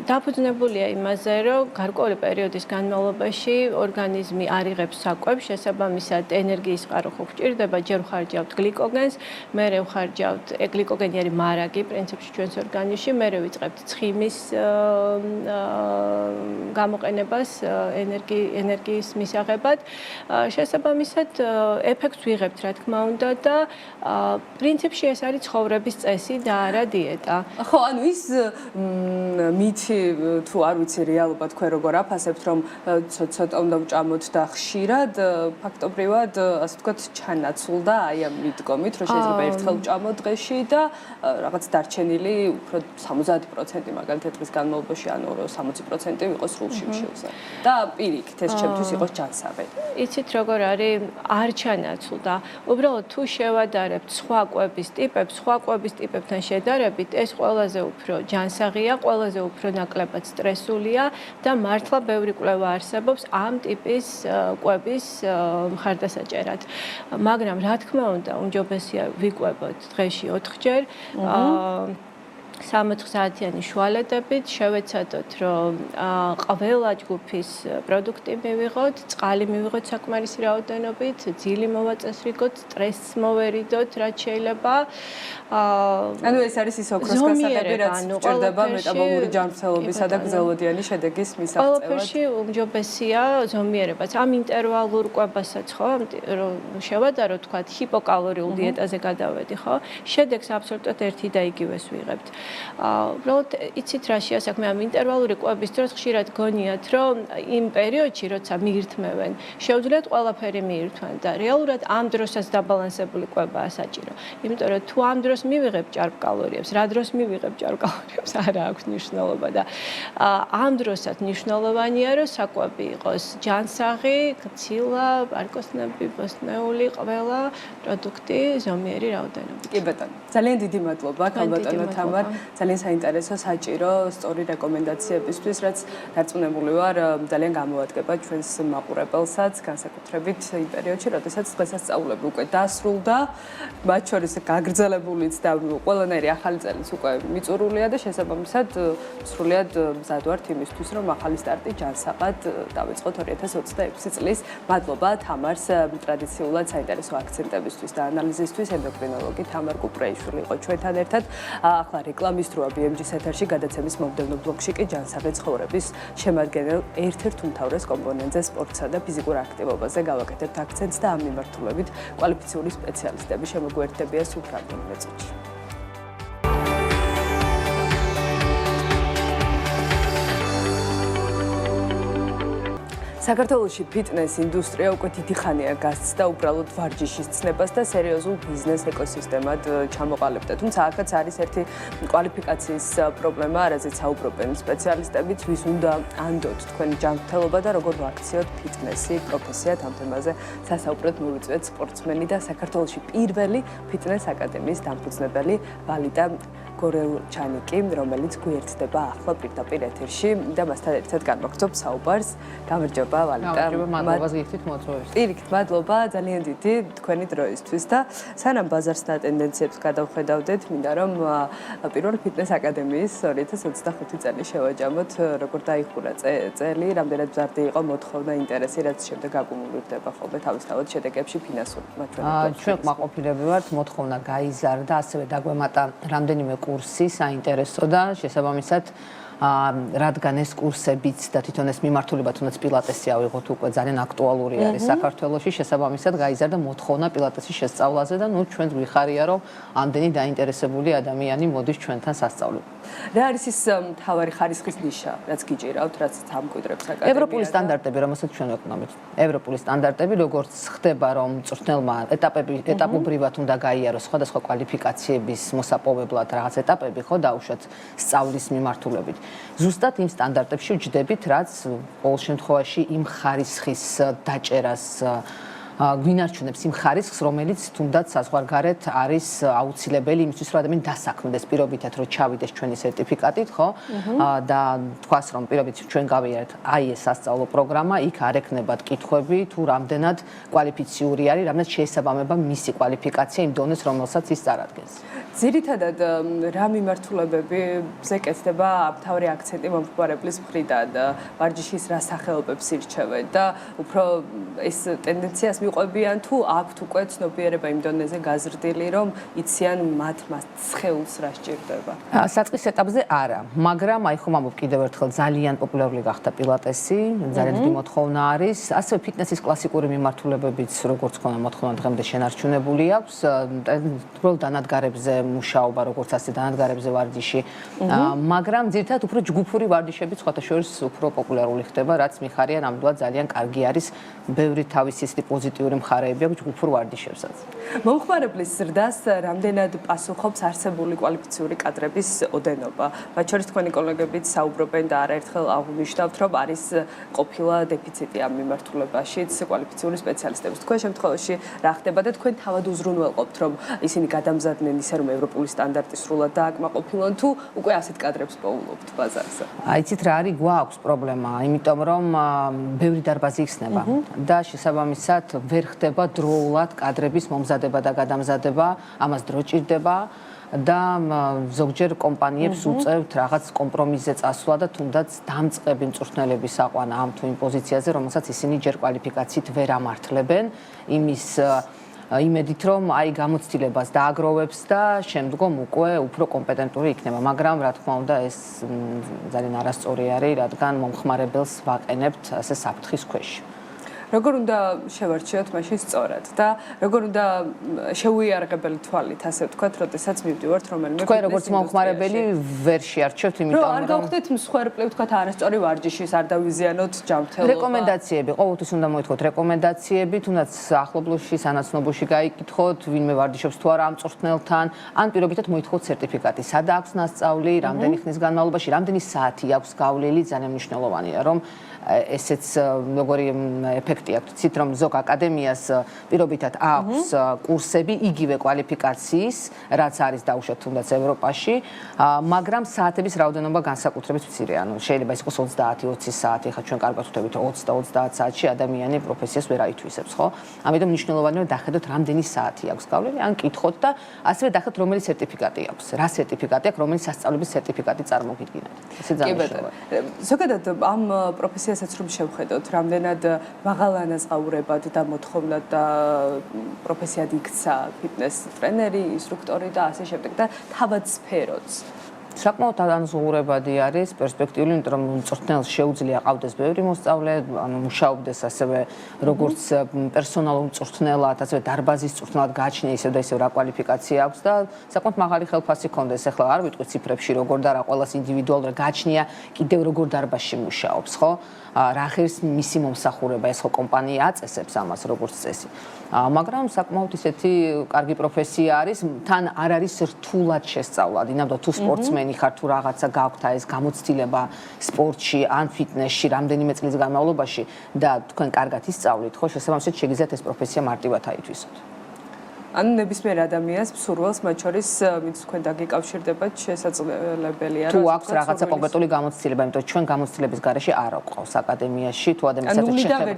დაფუძნებულია იმაზე, რომ გარკვეული პერიოდის განმავლობაში ორგანიზმი არ იღებს საკვებს, შესაბამისად ენერგიის წყარო ხო გვჭირდება, ჯერ ვხარჯავთ გლიკოგენს, მერე ვხარჯავთ გლიკოგენი არის მარაგი პრინციპში ჩვენს ორგანიზმში, მერე ვიწყებთ ცხიმის გამოყენებას ენერგიის მისაღებად. შესაბამისად ეფექტს ვიღებთ, რა თქმა უნდა და პრინციპში ეს არის ცხოვრების წესი და არა დიეტა. ხო, ანუ ის მითი თუ არ ვიცი რეალობა თქვენ როგორ აფასებთ, რომ ცოტა უნდა ვჭამოთ და ხშირად ფაქტობრივად ასე ვთქვათ ჩანაცვლდა აი ამ მიდგომით, რომ შეიძლება ერთხელ ვჭამოთ დღეში და რაღაც დარჩენილი უფრო 70% მაგალითად დღის განმავლობაში ანუ 60% ვიყოს სრულ შიმშილზე. და პირიქით ეს ჩემთვის იყოს ჯანსაღი. იცით როგორ არის, არ ჩანაცვლდა. უბრალოდ თუ შევადარებთ სხვა კვების ტიპებთან შედარებით, ეს ყველაზე უფრო ჯანსაღია, ყველაზე უფრო ნაკლებად სტრესულია და მართლა ბევრი კვლევა არსებობს ამ ტიპის კვების მხარდასაჭერად. მაგრამ რა თქმა უნდა, უმჯობესია ვიკვებოთ დღეში 4-ჯერ. 60 საათიანი შუალედებით შევეცადოთ, რომ ყველა ჯგუფის პროდუქტი მივიღოთ, წყალი მივიღოთ საკმარისი რაოდენობით, ძილი მოვაწესრიგოთ, სტრესს მოვერიდოთ, რაც შეიძლება. ანუ ეს არის ის ოქროს გასაღები, რაც სჭირდება მეტაბოლური ჯანმრთელობისა და გრძელვადიანი შედეგის მისაღწევად. ყველაფერში უმჯობესია ზომიერებაც. ამ ინტერვალურ კვებასაც ხო, რომ შევადაროთ, თქვა, ჰიპოკალორიულ დიეტაზე გადავედი, ხო? შედეგს აბსოლუტურად ერთი და იგივეს ვიღებთ. უბრალოდ იცით რა შეასაქმე ამ ინტერვალური კვების დროს ხშირად გონიათ, რომ იმ პერიოდში, როცა მიირთმევენ, შეუძლიათ ყველაფერი მიირთვან და რეალურად ამ დროსაც დაბალანსებული კვებაა საჭირო. იმიტომ რომ თუ ამ დროს მივიღებ ჭარბკალორიებს, რა დროს მივიღებ ჭარბკალორიებს, არა აქვს მნიშვნელობა და ამ დროსაც მნიშვნელოვანია, რომ საკვები იყოს ჯანსაღი, ცილა, პარკოსნები, ბოსტნეული, ყველა პროდუქტი ზომიერი რაოდენობით. კი ბატონო, ძალიან დიდი მადლობა, ქალბატონო თამარ. ძალიან საინტერესო, საჭირო, სწორი რეკომენდაციებისთვის, რაც დარწმუნებული ვარ, ძალიან გამოადგება ჩვენს მაყურებელსაც, განსაკუთრებით იმ პერიოდში, როდესაც დღესასწაულები უკვე დასრულდა, მათ შორის გაგრძელებულიც და ყველანაირი ახალი წელიც უკვე მიწურულია და შესაბამისად სრულიად მზად ვართ იმისთვის, რომ ახალი სტარტი ჯანსაღად დავიწყოთ 2026 წლის. მადლობა თამარს ტრადიციულად საინტერესო აქცენტებისთვის და ანალიზისთვის. ენდოკრინოლოგი თამარ კუპრეიშვილი იყო ჩვენთან ერთად. ახლა რეკლამის დროა BMG-ს ეთერში გადაცემის მომდევნო ბლოკში კი ჯანსაღი ცხოვრების შემადგენელ ერთ-ერთ უმთავრეს კომპონენტზე სპორტსა და ფიზიკურ აქტივობაზე გავაკეთებთ აქცენტს და ამ მიმართულებით კვალიფიციური სპეციალისტები შემოგვიერთდებიან სულ რამდენიმე წუთში. საქართველოში ფიტნეს ინდუსტრია უკვე დიდი ხანია გასცდა უბრალოდ ვარჯიშის ცნებას და სერიოზულ ბიზნეს ეკოსისტემად ჩამოყალიბდა. თუმცა აქაც არის ერთი კვალიფიკაციის პრობლემა, რაზეც საუბრობენ სპეციალისტებიც, ვის უნდა ანდოთ თქვენი ჯანმრთელობა და როგორ ვაქციოთ ფიტნესი პროფესიად. ამ თემაზე სასაუბროდ მოვიწვიეთ სპორტსმენი და საქართველოში პირველი ფიტნეს აკადემიის დამფუძნებელი ვალიდა გორელჩანიკი, რომელიც გვიერთდება ახლა პირდაპირ ეთერში და მასთან ერთად განვაგრძობ საუბარს. გამარჯობა ვალიდა. მადლობა გიხდით მოწვევისთვის. პირიქით მადლობა ძალიან დიდი თქვენი დროისთვის და სანამ ბაზარს და ტენდენციებს გადავხედავდეთ, მინდა რომ პირველი ფიტნეს აკადემიის 2025 წელი შევაჯამოთ, როგორ დაიხურა წელი, რამდენად მზარდი იყო მოთხოვნა, ინტერესი, რაც შემდეგ აკუმულირდება ხოლმე თავისთავად შედეგებში ფინანსური ჩვენ კმაყოფილები ვართ, მოთხოვნა გაიზარდა, ასევე დაგვემატა რამდენიმე კურსი საინტერესო და შესაბამისად რადგან ეს კურსებიც და თვითონ ეს მიმართულება თუნდაც პილატესი ავიღოთ უკვე ძალიან აქტუალური არის საქართველოში, შესაბამისად გაიზარდა მოთხოვნა პილატესის შესწავლაზე და ნუ ჩვენს გვიხარია რომ ამდენი დაინტერესებული ადამიანი მოდის ჩვენთან სასწავლებლად. რა არის ის მთავარი ხარისხის ნიშა, რაც გიჭირავთ, რაც ამკვიდრებს აკადემია? ევროპული სტანდარტები, რომელსაც ჩვენ ვეკნობით. ევროპული სტანდარტები, როგორც ხდება, რომ მწვრთნელმა ეტაპობრივად უნდა გაიაროს სხვადასხვა კვალიფიკაციების მოსაპოვებლად რაღაც ეტაპები, ხო, დაუშვათ სწავლის მიმართულებით. ზუსტად იმ სტანდარტებში ვჯდებით, რაც ყოველ შემთხვევაში იმ ხარისხის დაჭერას გვინარჩუნებს იმ ხარისხს, რომელიც თუნდაც საზღვარგარეთ არის აუცილებელი იმისთვის, რომ ადამიანი დასაქმდეს პირობითად, რომ ჩავიდეს ჩვენი სერტიფიკატით, ხო? და თქვას, რომ პირობითად ჩვენ გავიარეთ აი ეს სასწავლო პროგრამა, იქ არ ექნებათ კითხვები, თუ რამდენად კვალიფიციური არის, რამდენად შეესაბამება მისი კვალიფიკაცია იმ დონეს, რომელსაც ის წარადგენს. ძირითადად რა მიმართულებებზე კეთდება მთავარი აქცენტი მომხმარებლის მხრიდან, ვარჯიშის რა სახეობებს ირჩევენ და უფრო ეს ტენდენციას მიყვებიან თუ აქვთ უკვე ცნობიერება იმ დონეზე გაზრდილი, რომ იციან მათ სხეულს რა სჭირდება. საწყის ეტაპზე არა, მაგრამ აი ხომ ამბობ კიდევ ერთხელ ძალიან პოპულარული გახდა პილატესი, ძალიან დიდი მოთხოვნა არის, ასევე ფიტნესის კლასიკური მიმართულებებიც როგორც ქონა მოთხოვნა დღემდე შენარჩუნებული აქვს, უბრალოდ დანადგარებზე მუშაობა როგორც ასე დანადგარებზე ვარჯიში, მაგრამ ძირითადად უფრო ჯგუფური ვარჯიშები სხვათა შორის უფრო პოპულარული ხდება, რაც მიხარია ნამდვილად ძალიან კარგი არის, ბევრი თავისი პოზიტიური მხარეები აქვს ჯგუფურ ვარჯიშებსაც. მომხმარებლის ზრდას რამდენად პასუხობს არსებული კვალიფიციური კადრების ოდენობა? მათ შორის თქვენი კოლეგებიც საუბრობენ და არაერთხელ აღნიშნავთ, რომ არის ყოფილა დეფიციტი ამ მიმართულებაშიც კვალიფიციური სპეციალისტების. თქვენ შემთხვევაში რა ხდება და თქვენ თავად უზრუნველყოფთ, რომ ისინი გადამზადდნენ ისე, რომ ევროპული სტანდარტი სრულად დააკმაყოფილონ თუ უკვე ასეთ კადრებს პოულობთ ბაზარზე? აიცით რა არის, გვაქვს პრობლემა, იმიტომ რომ ბევრი დარბაზი იხსნება და შესაბამისად ვერ ხდება დროულად კადრების მომზადება და გადამზადება, ამას დრო ჭირდება და ზოგჯერ კომპანიებს უწევთ რაღაც კომპრომისზე წასვლა და თუნდაც დამწყები მწვრთნელების აყვანა ამ თუ იმ პოზიციაზე, რომელსაც ისინი ჯერ კვალიფიკაციით ვერ ამართლებენ, იმის იმედით, რომ აი გამოცდილებას დააგროვებს და შემდგომ უკვე უფრო კომპეტენტური იქნება, მაგრამ რა თქმა უნდა ეს ძალიან არასწორი არის, რადგან მომხმარებელს ვაყენებთ ასე საფრთხის ქვეშ. როგორ უნდა შევარჩიოთ მაშინ სწორად და როგორ უნდა შეუიარაღებელი თვალით, ასე ვთქვათ, როდესაც მივდივართ რომელიმე თქვენ როგორც მომხმარებელი ვერ შეარჩევთ, იმიტომ რომ არ გავხდეთ მსხვერპლი, ვთქვათ, არასწორი ვარჯიშის, არ დავიზიანოთ ჯანმრთელობა. რეკომენდაციები, ყოველთვის უნდა მოითხოვოთ რეკომენდაციები, თუნდაც ახლობლოში, სანაცნობოში გაიკითხოთ, ვინმე ვარჯიშობს თუ არა ამ მწვრთნელთან, ან პირობითად მოითხოვოთ სერტიფიკატი, სად აქვს ნასწავლი, რამდენი ხნის განმავლობაში, რამდენი საათი აქვს გავლილი, ძალიან მნიშვნელოვანია, რომ ესეც როგორი ეფექტი ეფექტი აქვს. ცით რომ ზოგ აკადემიას პირობითად აქვს კურსები იგივე კვალიფიკაციის, რაც არის დაუშვათ თუნდაც ევროპაში, მაგრამ საათების რაოდენობა განსაკუთრებით მცირე. ანუ შეიძლება ის იყოს 30-20 საათი, ხა ჩვენ კარგად ვხვდებით 20-30 საათში ადამიანი პროფესიას ვერ აითვისებს, ხო? ამიტომ მნიშვნელოვანია დახედოთ რამდენი საათი აქვს გავლილი, ან კითხოთ და ასევე დახედოთ რომელი სერტიფიკატი აქვს. რა სერტიფიკატი აქვს, რომელი სასწავლების სერტიფიკატი წარმოგიდგინათ. ესე ძალიან მნიშვნელოვანია. ზოგადად ამ პროფესიასაც რომ შევხედოთ, რამდენად მაღალ ანაზღაურებად და მოთხოვნად და პროფესიად იქცა ფიტნეს ტრენერი, ინსტრუქტორი და ასე შემდეგ და თავად სფეროც. საკმაოდ ანაზღაურებადი არის პერსპექტიული, იმიტომ რომ მწვრთნელს შეუძლია ყავდეს ბევრი მოსწავლე, ანუ მუშაობდეს ასევე როგორც პერსონალურ მწვრთნელად, ასევე დარბაზის მწვრთნელად გააჩნია ისევ და ისევ რა კვალიფიკაცია აქვს და საკმაოდ მაღალი ხელფასი ჰქონდეს. ახლა არ ვიტყვი ციფრებში როგორ და რა ყველას ინდივიდუალურად გააჩნია კიდევ როგორ დარბაზში მუშაობს, ხო? რა ღირს მისი მომსახურება, ეს ხო კომპანია აწესებს ამას როგორც წესი. მაგრამ საკმაოდ ისეთი კარგი პროფესია არის, თან არ არის რთულად შესწავლა. დინამდა თუ სპორტსმენი ხარ, თუ რაღაცა გაქვთ ეს გამოცდილება სპორტში ან ფიტნესში რამდენიმე წლის განმავლობაში და თქვენ კარგად ისწავლით, ხო, შესაბამისად შეგიძლიათ ეს პროფესია მარტივად აითვისოთ. ანუ ნებისმიერ ადამიანს მსურველს მათ შორის ვინც თქვენ დაგიკავშირდებათ შესაძლებელია თუ აქვს რაღაცა კონკრეტული გამოცდილება, იმიტომ რომ ჩვენ გამოცდილების გარეშე არ გვყავს აკადემიაში, თუ ადამიანს საერთოდ შეხება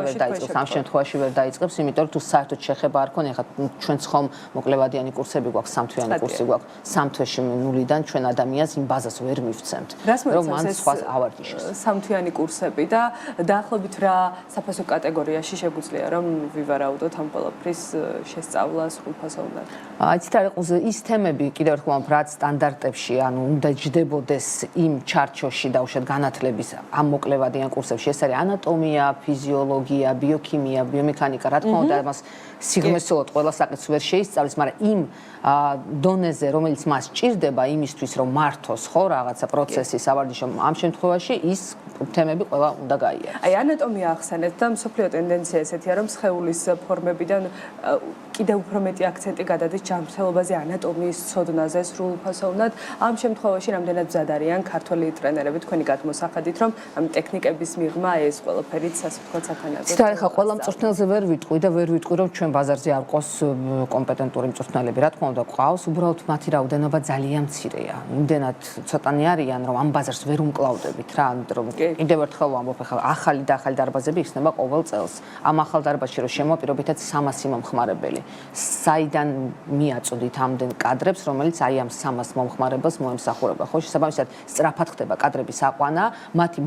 არ დაიწყებს, ამ შემთხვევაში ვერ დაიწყებს, იმიტომ რომ თუ საერთოდ შეხება არ ქონია, ხა ჩვენც ხომ მოკლევადიანი კურსები გვაქვს, 3 თვიანი კურსი გვაქვს, 3 თვეში ნულიდან ჩვენ ადამიანს იმ ბაზას ვერ მივცემთ, რომ მან სხვა ავარჯიშოს. 3 თვიანი კურსები და დაახლოებით რა საფასო კატეგორიაში შეგვიძლია რომ ვივარაუდოთ ამ ყველაფრის შესწავლა სრულფასოვნად. იცით რა იყო ის თემები კიდევ ერთხელ ვამბობ, სტანდარტებში, ანუ უნდა ჯდებოდეს იმ ჩარჩოში დაუშვათ განათლების ამ მოკლევადიან კურსებში. ეს არის ანატომია, ფიზიოლოგია, ბიოქიმია, ბიომექანიკა, რა თქმა უნდა, მას სიღრმისეულად ყველა საკითხს ვერ შეისწავლის, მაგრამ იმ დონეზე, რომელიც მას ჭირდება იმისთვის, რომ მართოს ხო რაღაცა პროცესი სავარჯიშო, ამ შემთხვევაში ის თემები ყველა უნდა გაიაროს. აი ანატომია ახსენეთ და მსოფლიო ტენდენცია ესეთია, რომ სხეულის ფორმებიდან კიდევ უფრო მეტი აქცენტი გადადის ჯანმრთელობაზე, ანატომიის ცოდნაზე სრულფასოვნად. ამ შემთხვევაში რამდენად მზად არიან ქართველი ტრენერები თქვენი გადმოსახადით, რომ ამ ტექნიკების მიღმა ეს ყველაფერიც ასე ვთქვათ სათანადოდ. ხა ყველა მწვრთნელზე ვერ ვიტყვი და ვერ ვიტყვი, რომ ჩვენ ბაზარზე არ ყავს კომპეტენტური მწვრთნელები. რა თქმა უნდა, ყავს, უბრალოდ მათი რაოდენობა ძალიან მცირეა. იმდენად ცოტანი არიან, რომ ამ ბაზარს ვერ უმკლავდებით რა, რომ კიდევ ერთხელ ვამბობ, ხა ახალი და ახალი დარბაზები იხსნება ყოველ წელს. ამ ახალ დარბაზში რომ შემოვაპირობითად 300 მომხმარებელი. საიდან მიაწოდით ამდენ კადრებს, რომელიც აი ამ 300 მომხმარებელს მოემსახურება. ხო, შესაბამისად, სწრაფად ხდება კადრების აყვანა, მათი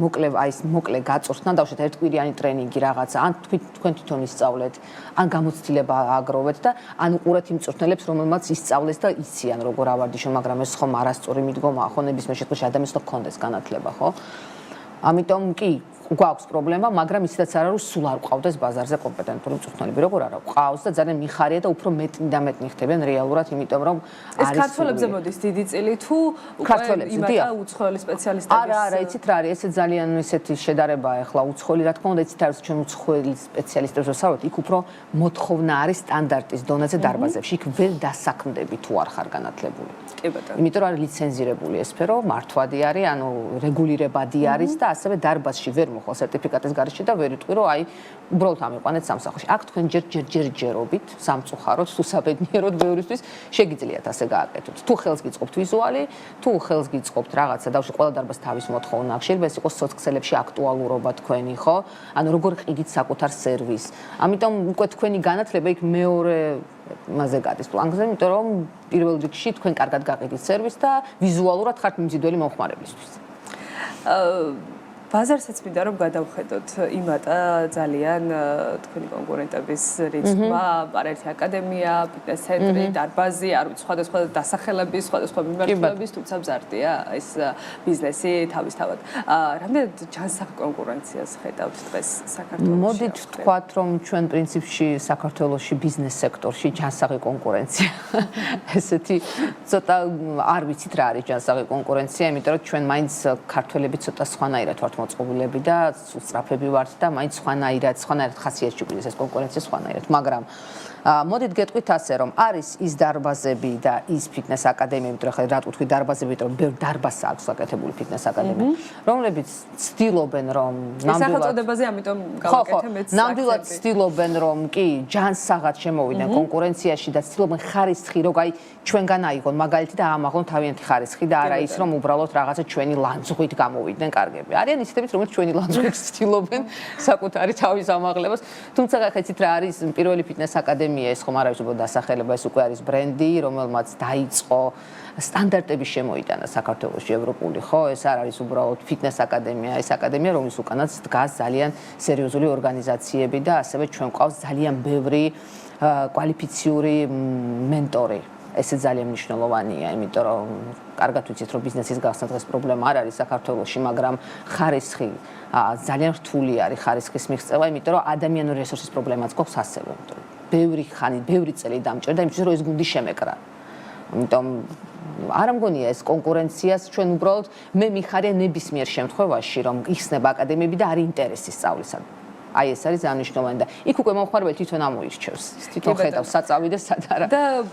მოკლე გაწვრთნა, დავუშვათ ერთკვირიანი ტრენინგი რაღაცა, ან თქვენ თვითონ ისწავლეთ, ან გამოცდილება აგროვეთ და ან უყურეთ იმ მწვრთნელებს, რომელმაც ისწავლეს და იციან როგორ ავარჯიშონ, მაგრამ ეს ხომ არასწორი მიდგომაა, ხო, ნებისმიერ შემთხვევაში ადამიანს უნდა ჰქონდეს განათლება, ხო? ამიტომ კი გვაქვს პრობლემა, მაგრამ ისედაც არ არის სულ არ ყავდეს ბაზარზე კომპეტენტური მწვრთნელები. როგორ არა ყავს და ძალიან მიხარია და უფრო მეტი და მეტი ხდებიან რეალურად, იმიტომ რომ არის ეს ქართველებზე მოდის დიდი წილი თუ იმათა უცხოელი სპეციალისტების არა, იცით რა არის, ესე ძალიან ისეთი შედარებაა ახლა უცხოელი, რა თქმა უნდა, იცით არის ჩვენ უცხოელი სპეციალისტებს ვსაუბრობთ, იქ უფრო მოთხოვნა არის სტანდარტის დონეზე დარბაზებში, იქ ვერ დასაქმდები თუ არ ხარ განათლებული. კი ბატონო. იმიტომ რომ არის ლიცენზირებული ეს სფერო, მართვადი არის, ანუ რეგულირებადი არის და ასევე დარბაზში ვერ მოხვალ სერტიფიკატის გარეშე და ვერ იტყვი რომ აი უბრალოდ ამიყვანეთ სამსახურში. აქ თქვენ ჯერჯერობით სამწუხაროდ თუ საბედნიეროდ ბევრისთვის შეგიძლიათ ასე გააკეთოთ. თუ ხელს გიწყობთ ვიზუალი, თუ ხელს გიწყობთ რაღაცა დავში ყველა დარბაზს თავის მოთხოვნა აქვს. შეიძლება ეს იყოს სოციქსელებში აქტუალურობა თქვენი, ხო? ანუ როგორ ყიდით საკუთარ სერვისს. ამიტომ უკვე თქვენი განათლება იქ მეორე მასე გადის პლანზე, იმიტომ რომ პირველ რიგში თქვენ კარგად გაყიდით სერვისს და ვიზუალურად ხართ მიმზიდველი მომხმარებლისთვის. ბაზარსაც მინდა რომ გადავხედოთ იმატა ძალიან თქვენი კონკურენტების რიცხვმა, არაერთი აკადემია, ფიტნეს ცენტრი, დარბაზი, არ ვიცი, სხვადასხვა დასახელების, სხვადასხვა მიმართულების, თუმცა მზარდია ეს ბიზნესი თავისთავად. რამდენად ჯანსაღ კონკურენციას ხედავთ დღეს საქართველოში? მოდით ვთქვათ, რომ ჩვენ პრინციპში საქართველოში ბიზნეს სექტორში ჯანსაღი კონკურენცია. ესეთი ცოტა არ ვიცით რა არის ჯანსაღი კონკურენცია, იმიტომ რომ ჩვენ მაინც ქართველები ცოტა სხვანაირად ვართ მოწყობილები და სწრაფები ვართ და მაინც სხვანაირად ხასიათში გვიდეს ეს კონკურენცია სხვანაირად, მაგრამ მოდით გეტყვით ასე, რომ არის ის დარბაზები და ის ფიტნეს აკადემიები, თუ ახლა რატო ვთქვი დარბაზები, რომ ბევრ დარბაზს აქვს გაკეთებული ფიტნეს აკადემია, რომლებიც ცდილობენ, რომ ნამდვილად სახელწოდებაზე ამიტომ გავაკეთე მეც ნამდვილად ცდილობენ, რომ კი ჯანსაღად შემოვიდნენ კონკურენციაში და ცდილობენ ხარისხი, რომ აი ჩვენგან აიღონ მაგალითი და აამაღლონ თავიანთი ხარისხი და არა ის, რომ უბრალოდ რაღაცა ჩვენი ლანძღვით გამოვიდნენ კარგები. არიან ისეთებიც, რომლებიც ჩვენი ლანძღვით ცდილობენ საკუთარი თავის ამაღლებას. თუმცა ხა იცით რა არის პირველი ფიტნეს აკადემია, ეს ხომ არ არის უბრალოდ დასახელება, ეს უკვე არის ბრენდი, რომელმაც დაიწყო სტანდარტები შემოიტანა საქართველოში ევროპული, ხო? ეს არ არის უბრალოდ ფიტნეს აკადემია, ეს აკადემია, რომლის უკანაც დგას ძალიან სერიოზული ორგანიზაციები და ასევე ჩვენ ყავს ძალიან ბევრი კვალიფიციური მენტორი. ესე ძალიან მნიშვნელოვანია, იმიტომ რომ კარგად ვიცით, რომ ბიზნესის გახსნა დღეს პრობლემა არ არის საქართველოში, მაგრამ ხარისხი ძალიან რთული არის ხარისხის მიღწევა, იმიტომ რომ ადამიანური რესურსის პრობლემაც გვაქვს ასევე, იმიტომ რომ ბევრი ხანი, ბევრი წელი დამჭირდა იმისთვის, რომ ეს გუნდი შემეკრა. იმიტომ არ მგონია ეს კონკურენციას ჩვენ უბრალოდ მე მიხარია ნებისმიერ შემთხვევაში, რომ იხსნება აკადემიები და არის ინტერესი სწავლისადმი. აი ეს არის ძალიან მნიშვნელოვანი და იქ უკვე მომხმარებელი თვითონ ამოირჩევს. თვითონ ხედავს საწავი და სად არა. და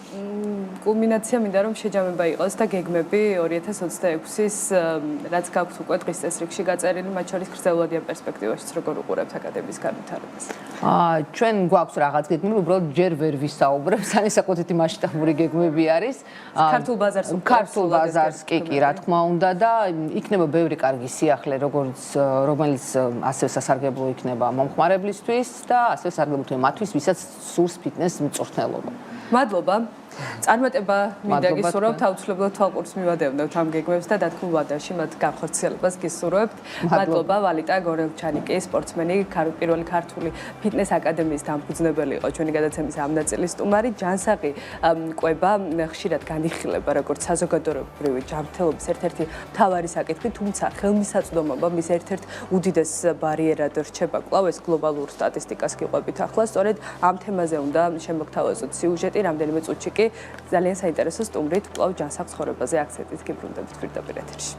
კულმინაცია მინდა რომ შეჯამება იყოს და გეგმები 2026-ის რაც გაქვთ უკვე დღის წესრიგში გაწერილი, მათ შორის გრძელვადიან პერსპექტივაშიც როგორ უყურებთ აკადემიის განვითარებას. ჩვენ გვაქვს რაღაც გეგმები, უბრალოდ ჯერ ვერ ვისაუბრებ, განსაკუთრებით მასშტაბური გეგმები არის. ქართულ ბაზარს კი, რა თქმა უნდა და იქნება ბევრი კარგი სიახლე, რომელიც ასევე სასარგებლო იქნება მომხმარებლისთვის და ასევე სარგებლო მათთვის, ვისაც სურს ფიტნეს მწვრთნელობა. მადლობა. წარმატება მინდა გისურვებთ, აუცილებლად თვალყურს მივადევნებთ ამ გეგმებს და დათქმულ ვადაში მათ განხორციელებას გისურვებთ. მადლობა ვალიტა გორელჩანიკი, სპორტსმენი, პირველი ქართული ფიტნეს აკადემიის დამფუძნებელი იყო ჩვენი გადაცემის ამ ნაწილის სტუმარი. ჯანსაღი კვება ხშირად განიხილება როგორც საზოგადოებრივი ჯანმრთელობის ერთ-ერთი მთავარი საკითხი, თუმცა ხელმისაწვდომობა მის ერთ-ერთ უდიდეს ბარიერად რჩება კვლავ ეს გლობალურ სტატისტიკას გიყვებით ახლა. სწორედ ამ თემაზე უნდა შემოგთავაზოთ სიუჟეტი რამდენიმე წუთში კი ძალიან საინტერესო სტუმრით კვლავ ჯანსაღ ცხოვრებაზე აქცენტით გიბრუნდებით პირდაპირ ეთერში.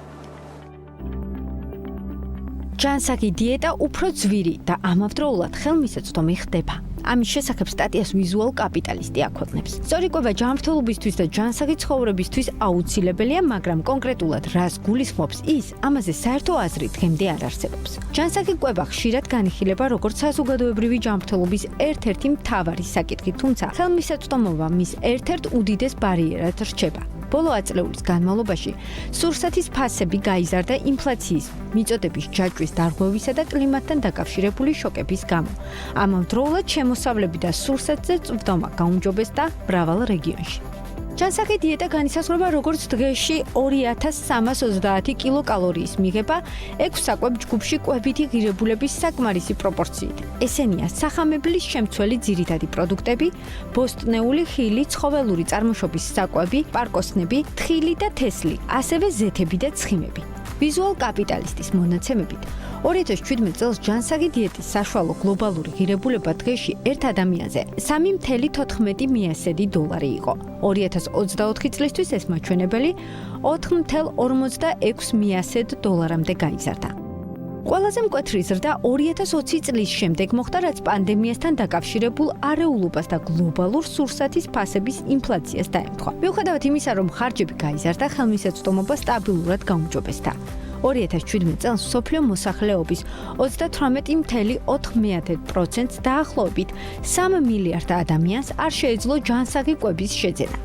ჯანსაღი დიეტა უფრო ძვირი და ამავდროულად ხელმისაწვდომი ხდება. ამის შესახებ სტატიას ვიზუალ კაპიტალისტი აქვეყნებს. სწორი კვება ჯანმრთელობისთვის და ჯანსაღი ცხოვრებისთვის აუცილებელია, მაგრამ კონკრეტულად რას გულისხმობს ის, ამაზე საერთო აზრი დღემდე არ არსებობს. ჯანსაღი კვება ხშირად განიხილება როგორც საზოგადოებრივი ჯანმრთელობის ერთ-ერთი მთავარი საკითხი, თუმცა ხელმისაწვდომობა მის ერთ-ერთ უდიდეს ბარიერად რჩება. ბოლო ათწლეულის განმავლობაში სურსათის ფასები გაიზარდა ინფლაციის, მიწოდების ჯაჭვის დარღვევისა და კლიმატთან დაკავშირებული შოკების გამო. ამავდროულად შემოსავლები და სურსათზე წვდომა გაუმჯობესდა მრავალ რეგიონში. ჯანსაღი დიეტა განისაზღვრება როგორც დღეში 2330 კილოკალორიის მიღება 6 საკვებ ჯგუფში კვებითი ღირებულების საკმარისი პროპორციით. ესენია სახამებლის შემცველი ძირითადი პროდუქტები, ბოსტნეული ხილი, ცხოველური წარმოშობის საკვები, პარკოსნები, თხილი და თესლი, ასევე ზეთები და ცხიმები. ვიზუალ კაპიტალისტის მონაცემებით 2017 წელს ჯანსაღი დიეტის საშუალო გლობალური ღირებულება დღეში ერთ ადამიანზე $3.14 იყო. 2024 წლისთვის ეს მაჩვენებელი $4.46 გაიზარდა. ყველაზე მკვეთრი ზრდა 2020 წლის შემდეგ მოხდა, რაც პანდემიასთან დაკავშირებულ არეულობას და გლობალურ სურსათის ფასების ინფლაციას დაემთხვა. მიუხედავად იმისა, რომ ხარჯები გაიზარდა, ხელმისაწვდომობა სტაბილურად გაუმჯობესდა. 2017 წელს მსოფლიო მოსახლეობის 38.4%-ს დაახლოებით 3 მილიარდ ადამიანს არ შეეძლო ჯანსაღი კვების შეძენა.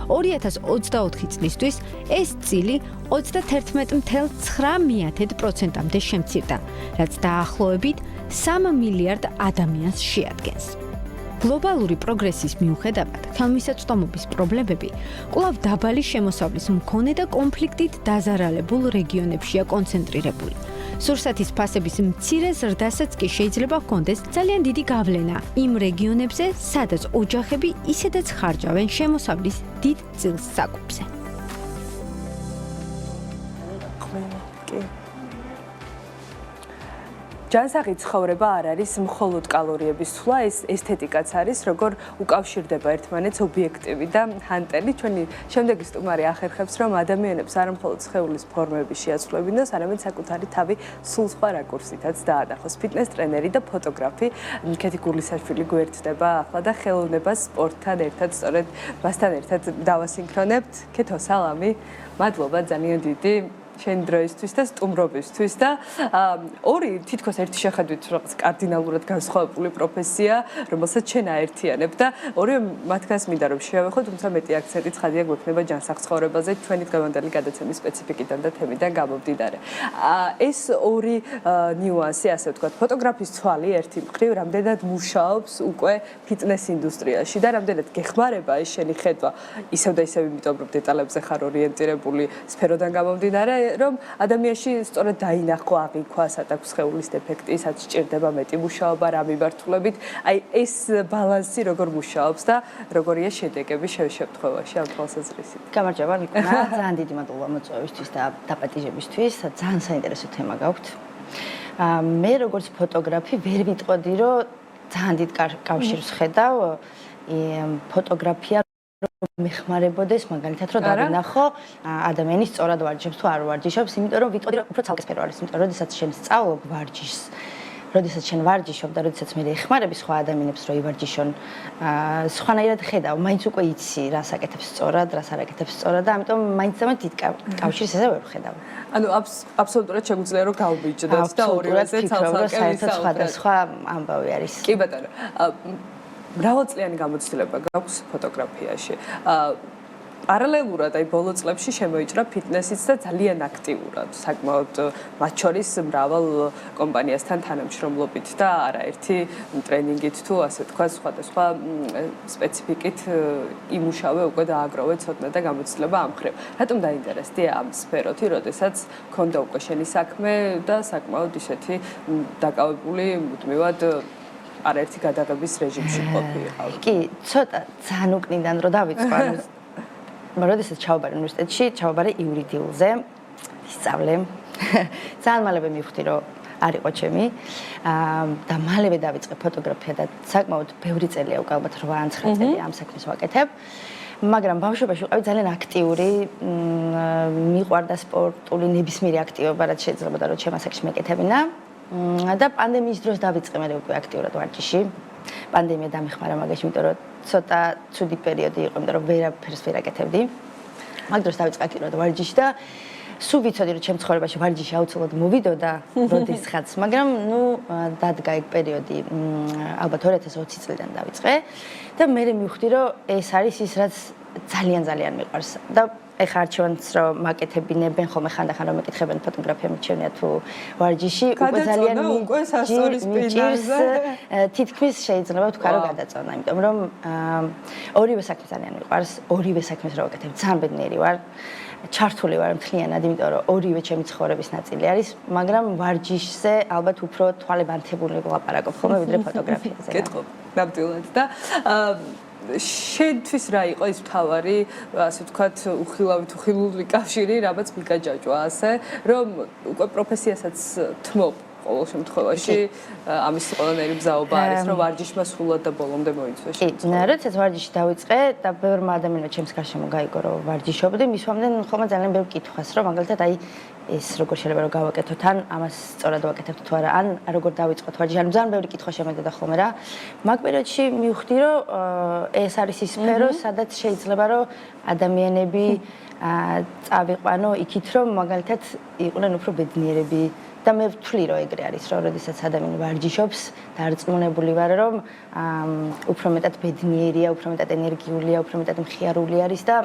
2024 წლისთვის ეს წილი 31.9%-მდე შემცირდა, რაც დაახლოებით 3 მილიარდ ადამიანს შეადგენს. გლობალური პროგრესის მიუხედავად, ხელმისაწვდომობის პრობლემები კვლავ დაბალი შემოსავლის მქონე და კონფლიქტით დაზარალებულ რეგიონებშია კონცენტრირებული. სურსათის ფასების მცირე ზრდასაც კი შეიძლება ჰქონდეს ძალიან დიდი გავლენა იმ რეგიონებზე, სადაც ოჯახები ისედაც ხარჯავენ შემოსავლის დიდ წილს საკვებზე. ჯანსაღი ცხოვრება არ არის მხოლოდ კალორიების ცვლა, ეს ესთეტიკაც არის, როგორ უკავშირდება ერთმანეთს ობიექტივი და ჰანტელი. ჩვენი შემდეგი სტუმარი ახერხებს, რომ ადამიანებს არა მხოლოდ სხეულის ფორმები შეაცვლებინოს, არამედ საკუთარი თავი სულ სხვა რაკურსითაც დაანახოს. ფიტნეს ტრენერი და ფოტოგრაფი კეთი გურლისაშვილი გვერდდება ახლა და ხელოვნებას სპორტთან ერთად, სწორედ მასთან ერთად დავასინქრონებთ. კეთო, სალამი. მადლობა ძალიან დიდი შენ დროისთვის და სტუმრობისთვის და ორი თითქოს ერთი შეხედვით რაღაც კარდინალურად განსხვავებული პროფესია, რომელსაც შენ აერთიანებ და ორივე მათგანს მინდა რომ შევეხო, თუმცა მეტი აქცენტი ცხადია გვექნება ჯანსაღ ცხოვრებაზე ჩვენი დღევანდელი გადაცემის სპეციფიკიდან და თემიდან გამომდინარე. ეს ორი ნიუანსი, ასე ვთქვათ, ფოტოგრაფის თვალი ერთი მხრივ რამდენად მუშაობს უკვე ფიტნეს ინდუსტრიაში და რამდენად გეხმარება ეს შენი ხედვა ისევ და ისევ იმიტომ რომ დეტალებზე ხარ ორიენტირებული სფეროდან გამომდინარე რომ ადამიანში სწორედ დაინახო აღიქვა საერთოდ სხეულის დეფექტი, სადაც სჭირდება მეტი მუშაობა რა მიმართულებით. აი ეს ბალანსი როგორ მუშაობს და როგორია შედეგები შემთხვევაში ამ თვალსაზრისით. გამარჯობა, ნიკოლა. ძალიან დიდი მადლობა მოწვევისთვის და დაპატიჟებისთვის. ძალიან საინტერესო თემა გაქვთ. მე როგორც ფოტოგრაფი ვერ ვიტყოდი, რომ ძალიან დიდ კავშირს ხედავ ფოტოგრაფია მეხმარებოდეს მაგალითად რომ დავინახო ადამიანის სწორად ვარჯიშობს თუ არ ვარჯიშობს, იმიტომ რომ ვიტყოდი რომ უფრო ცალკესფერო არის, იმიტომ რომ როდესაც შენ სწავლობ ვარჯიშს, როდესაც შენ ვარჯიშობ და როდესაც მე ეხმარები სხვა ადამიანებს რომ ივარჯიშონ, სხვანაირად ხედავ, მაინც უკვე იცი რას აკეთებს სწორად, რას არ აკეთებს სწორად და ამიტომ მაინც დიდ კავშირს ესე ვერ ვხედავ. ანუ აბსოლუტურად შეგვიძლია რომ გავბიჯდეთ და ორივეზე საერთოდ სხვადასხვა ამბავი არის. კი ბატონო. მრავალწლიანი გამოცდილება გაქვს ფოტოგრაფიაში. პარალელურად აი ბოლო წლებში შემოიჭრა ფიტნესიც და ძალიან აქტიურად, საკმაოდ მათ შორის მრავალ კომპანიასთან თანამშრომლობით და არაერთი ტრენინგით თუ ასე თქვა სხვადასხვა სპეციფიკით იმუშავე უკვე დააგროვე ცოდნა და გამოცდილება ამ მხრივ. რატომ დაინტერესდი ამ სფეროთი, როდესაც ქონდა უკვე შენი საქმე და საკმაოდ ისეთი დაკავებული მუდმივად არაერთი გადაღების რეჟიმში ყოფილიყავ. კი, ცოტა ძალიან უკნიდან რომ დავიწყო. როდესაც ჩავაბარე უნივერსიტეტში, ჩავაბარე იურიდიულზე, ვისწავლე. ძალიან მალევე მივხვდი, რომ არ იყო ჩემი. და მალევე დავიწყე ფოტოგრაფია და საკმაოდ ბევრი წელია უკვე ალბათ 8-9 წელი ამ საქმეს ვაკეთებ. მაგრამ ბავშვობაში ვიყავი ძალიან აქტიური, მიყვარდა სპორტული ნებისმიერი აქტივობა, რაც შეიძლება და რომ ჩემ ასაკში მეკეთებინა. და პანდემიის დროს დავიწყე მე უკვე აქტიურად ვარჯიში. პანდემია დამეხმარა მაგაში, იმიტომ რომ ცოტა ცუდი პერიოდი იყო, იმიტომ რომ ვერაფერს ვერ აკეთებდი. მაგ დროს დავიწყე აქტიურად ვარჯიში და სულ ვიცოდი რომ ჩემ ცხოვრებაში ვარჯიში აუცილებლად მოვიდოდა როდესღაც, მაგრამ ნუ დადგა ეგ პერიოდი ალბათ 2020 წლიდან დავიწყე და მე მივხვდი რომ ეს არის ის რაც ძალიან მიყვარს და ეხა არჩევანს რომ მაკეთებინებენ ხოლმე ხანდახან რომ მეკითხებენ ფოტოგრაფია მიჩვენია თუ ვარჯიში უკვე ძალიან მიჭირს თითქმის შეიძლება ვთქვა რომ გადაწონა, იმიტომ რომ ორივე საქმე ძალიან მიყვარს, ორივე საქმეს რო ვაკეთებ ძალიან ბედნიერი ვარ, ჩართული ვარ მთლიანად, იმიტომ რომ ორივე ჩემი ცხოვრების ნაწილი არის, მაგრამ ვარჯიშზე ალბათ უფრო თვალებანთებული ვლაპარაკობ ხოლმე ვიდრე ფოტოგრაფიაზე. კითხო, ნამდვილად და შენთვის რა იყო ის მთავარი, ასე ვთქვათ, უხილავი კავშირი, რამაც მიგაჯაჭვა ასე, რომ უკვე პროფესიასაც თმობ ყოველ შემთხვევაში ამის ყველანაირი მზაობა არის, რომ ვარჯიშმა სრულად და ბოლომდე მოიცვა. კი, როდესაც ვარჯიში დავიწყე და ბევრმა ადამიანმა ჩემს გარშემო გაიგო, რომ ვარჯიშობდი, მისვამდნენ ხოლმე ძალიან ბევრ კითხვას, რომ მაგალითად აი ეს როგორ შეიძლება რომ გავაკეთოთ, ან ამას სწორად ვაკეთებთ თუ არა, ან როგორ დავიწყოთ ვარჯიში, ან ძალიან ბევრი კითხვა შემედოდა ხოლმე რა. მაგ პერიოდში მივხვდი, რომ ეს არის ის სფერო, სადაც შეიძლება რომ ადამიანები წავიყვანო იქით, რომ მაგალითად იყვნენ უფრო ბედნიერები და მე ვთვლი რომ ეგრე არის, რომ როდესაც ადამიანი ვარჯიშობს, დარწმუნებული ვარ, რომ უფრო მეტად ბედნიერია, უფრო მეტად ენერგიულია, უფრო მეტად მხიარული არის და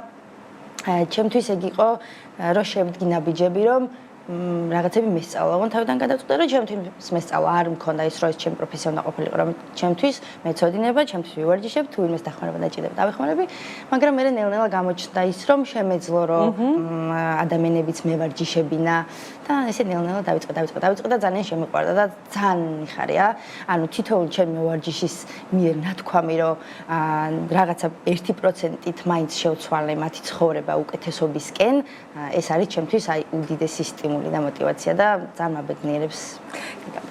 ჩემთვის ეგ იყო, რომ შევდგი ნაბიჯები, რომ რაღაცები მესწავლა, თავიდან გადავწყვიტე, რომ ჩემთვის მესწავლა არ მქონდა ის, რომ ეს ჩემი პროფესია უნდა ყოფილიყო, რომ ჩემთვის მეცოდინება, ჩემთვის ვივარჯიშებ, თუ ვინმეს დახმარება დაჭირდება, დავეხმარები, მაგრამ მე ნელ-ნელა გამოჩნდა ის, რომ შემეძლო, რომ ადამიანებიც მევარჯიშებინა და ესე ნელ-ნელა დავიწყე და ძალიან შემიყვარდა და ძალიან მიხარია. ანუ თითოეული ჩემი მევარჯიშის მიერ ნათქვამი, რომ რაღაცა 1%-ით მაინც შევცვალე მათი ცხოვრება უკეთესობისკენ, ეს არის ჩემთვის აი უდიდესი სტიმული. სტიმული და мотиваცია და ძალიან მაბედნიერებს.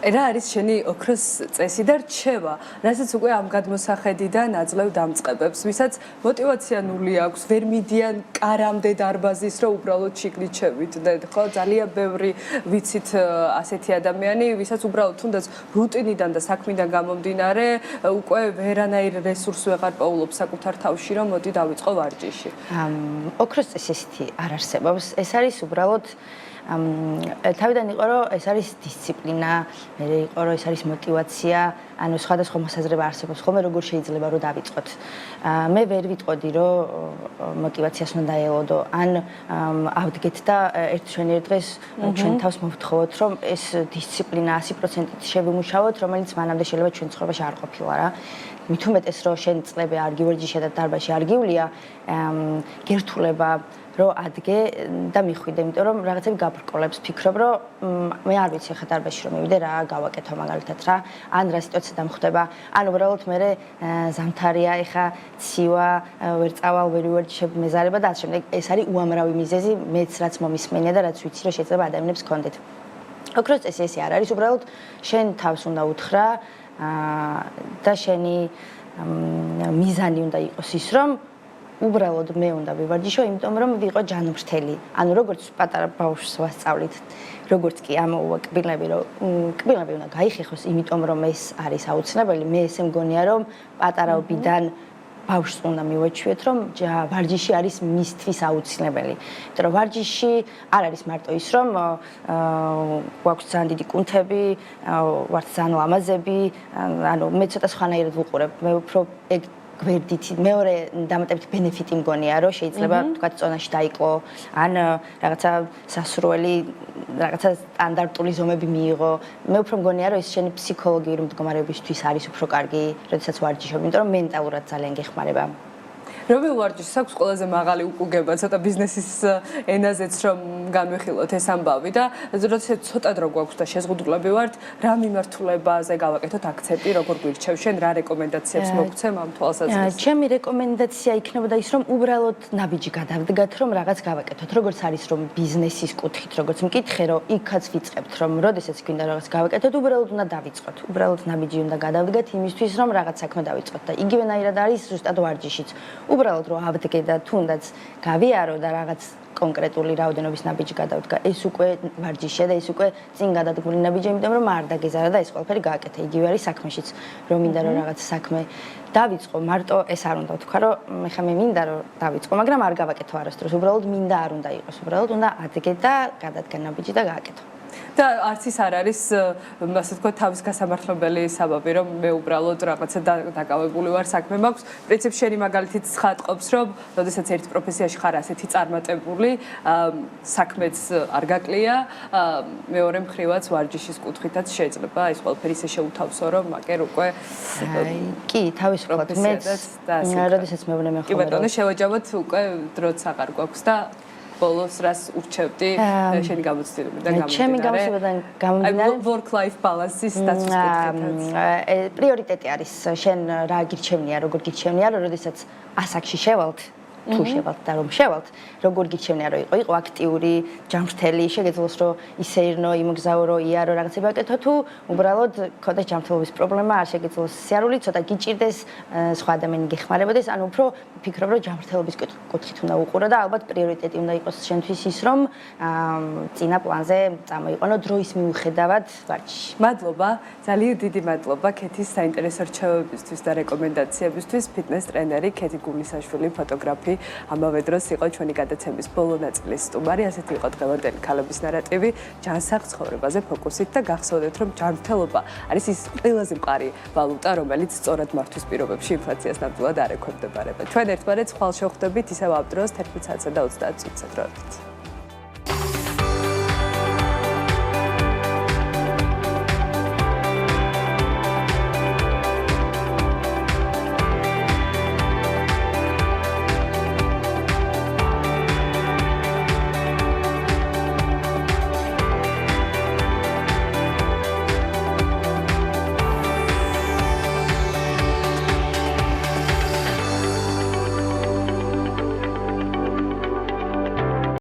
რა არის შენი ოქროს წესი და რჩევა, რასაც უკვე ამ გადმოსახედიდან აძლევ დამწყებებს, ვისაც мотиваცია ნული აქვს, ვერ მიდიან კარამდე დარბაზის, რომ უბრალოდ შიგნით შევიდნენ, ხო? ძალიან ბევრი ვიცით ასეთი ადამიანი, ვისაც უბრალოდ თუნდაც რუტინიდან და საქმიდან გამომდინარე, უკვე ვერანაირ რესურსს ვეღარ პოულობს საკუთარ თავში, რომ მოდი დავიწყო ვარჯიში. ოქროს წესი ესეთი არ არსებობს. ეს არის უბრალოდ თავიდან იყო რომ ეს არის დისციპლინა, მე იყო რომ ეს არის мотиваცია, ანუ სხვადასხვა მოსაზრება არსებობს ხოლმე როგორ შეიძლება რომ დავიწყოთ. მე ვერ ვიტყოდი რომ мотиваციას უნდა დაელოდო, ან ავდგეთ და ერთ შენიერ დღეს ჩვენ თავს მოვთხოვოთ რომ ეს დისციპლინა 100%-ით შევიმუშავოთ, რომელიც მანამდე შეიძლება ჩვენ ცხოვრებაში არ ყოფილა რა. მით უმეტეს რომ შენ წლები არ გივარჯიშე და დარბაზში არ გივლია, გერთულება რომ ადგე და მიხვიდე, იმიტომ რომ რაღაცები გაბრკოლებს, ფიქრობ რომ მე არ ვიცი ხა დარბაზში რომ მივიდე რა გავაკეთო მაგალითად რა, ან რა სიტუაცია დამხვდება, ან უბრალოდ მე ზამთარია, ეხა ცივა, ვერ წავალ, ვერ ვივარჯიშებ მეზარება და ასე შემდეგ. ეს არის უამრავი მიზეზი, მეც რაც მომისმენია და რაც ვიცი რომ შეიძლება ადამიანებს გქონდეთ. ოქროს წესი ესე არ არის, უბრალოდ შენ თავს უნდა უთხრა და შენი მიზანი უნდა იყოს ის რომ უბრალოდ მე უნდა ვივარჯიშო, იმიტომ რომ ვიყო ჯანმრთელი. ანუ როგორც პატარა ბავშვს ვასწავლით, როგორც კი ამოუვა კბილები, რომ კბილები უნდა გაიხეხოს, იმიტომ რომ ეს არის აუცილებელი. მე ესე მგონია, რომ პატარაობიდან ბავშვს უნდა მივაჩვიოთ, რომ ვარჯიში არის მისთვის აუცილებელი. იმიტომ რომ ვარჯიში არ არის მარტო ის, რომ გვაქვს ძალიან დიდი კუნთები, ვართ ძალიან ლამაზები, ანუ მე ცოტა სხვანაირად ვუყურებ. მე უფრო ეგ გვერდით მეორე დამატებით ბენეფიტი მგონია რომ შეიძლება თქვა წონაში დაიკლო ან რაღაცა სასურველი რაღაცა სტანდარტული ზომები მიიღო მე უფრო მგონია რომ ეს შენი ფსიქოლოგიური მდგომარეობისთვის არის უფრო კარგი როდესაც ვარჯიშობ იმიტომ რომ მენტალურად ძალიან გეხმარება რომელ ვარჯიშს აქვს ყველაზე მაღალი უკუგება ცოტა ბიზნესის ენაზეც რომ განვიხილოთ ეს ამბავი და როდესაც ცოტა დრო გვაქვს და შეზღუდულები ვართ რა მიმართულებაზე გავაკეთოთ აქცენტი როგორ გვირჩევ შენ რა რეკომენდაციებს მოგცემ ამ თვალსაზრისით ჩემი რეკომენდაცია იქნებოდა ის რომ უბრალოდ ნაბიჯი გადავდგათ რომ რაღაც გავაკეთოთ როგორც არის რომ ბიზნესის კუთხით როგორც მკითხე რომ იქაც ვიწყებთ რომ როდესაც გვინდა რაღაც გავაკეთოთ უბრალოდ უნდა დავიწყოთ უბრალოდ ნაბიჯი უნდა გადავდგათ იმისთვის რომ რაღაც საქმე დავიწყოთ და იგივენაირად არის ზუსტად ვარჯიშიც უბრალოდ რომ ავდგე და თუნდაც გავიარო და რაღაც კონკრეტული რაოდენობის ნაბიჯი გადავდგა. ეს უკვე ვარჯიშია და ეს უკვე წინ გადადგმული ნაბიჯია, იმიტომ რომ არ დაგეზარა და ეს ყველაფერი გააკეთა. იგივე არის საქმეშიც. რომ მინდა რომ რაღაც საქმე დავიწყო, მარტო ეს არ უნდა ვთქვა, რომ ხა მე მინდა რომ დავიწყო, მაგრამ არ გავაკეთო არასდროს. უბრალოდ მინდა არ უნდა იყოს. უბრალოდ უნდა ადგე და გადადგა ნაბიჯი და გააკეთო. და არც ის არ არის ასე თქვა თავის გასამართლებელი საბაბი რომ მე უბრალოდ რაღაცა დაკავებული ვარ საქმე მაქვს პრინციპ შენი მაგალითით ცხადყოფს რომ როდესაც ერთ პროფესიაში ხარ ასეთი წარმატებული საქმეც არ გაკლია მეორე მხრივაც ვარჯიშის კუთხითაც შეიძლება ეს ყველაფერი ისე შეუთავსო რომ მაგერ უკვე კი თავისუფლად მეც როდესაც მე ვნე მე ხო კი ბატონო შევაჯამოთ უკვე დროც აღარ გვაქვს და ბოლოს რას ურჩევდი შენი გამოცდილებიდან გამომდინარე? ჩემი გამოცდილებიდან გამომდინარე work life balance-ის დაცვის კუთხითაც. პრიორიტეტი არის შენ რა გირჩევნია, როგორ გირჩევნია, რომ როდესაც ასაკში შევალთ, თუ შევალთ და რომ შევალთ, როგორ გირჩევნია, რომ იყო აქტიური, ჯანმრთელი, შეგეძლოს რომ ისეირნო, იმოგზაურო, იარო რაღაცები აკეთო, თუ უბრალოდ ქონდეს ჯანმრთელობის პრობლემა, არ შეგეძლოს სიარული, ცოტა გიჭირდეს, სხვა ადამიანი გეხმარებოდეს, ანუ უფრო ფიქრობ, რომ ჯანმრთელობის კუთხით უნდა უყურო და ალბათ პრიორიტეტი უნდა იყოს შენთვის ის, რომ წინა პლანზე წამოიყვანო დროის მიუხედავად ვარჯიში. მადლობა, ძალიან დიდი მადლობა ქეთის საინტერესო რჩევებისთვის და რეკომენდაციებისთვის. ფიტნეს ტრენერი ქეთი გულისაშვილი, ფოტოგრაფი, ამავე დროს იყო ჩვენი გადაცემის ბოლო ნაწილის სტუმარი, ასეთი იყო დღევანდელი ქალების ნარატივი, ჯანსაღ ცხოვრებაზე ფოკუსით და გახსოვდეთ, რომ ჯანმრთელობა არის ის ყველაზე მყარი ვალუტა, რომელიც სწორად მართვის პირობებში ინფლაციას ნამდვილად არ ექვემდებარება. ჩვენ ერთმანეთს ხვალ შევხვდებით ისევ ამ დროს 11:30 და 30 წუთზე.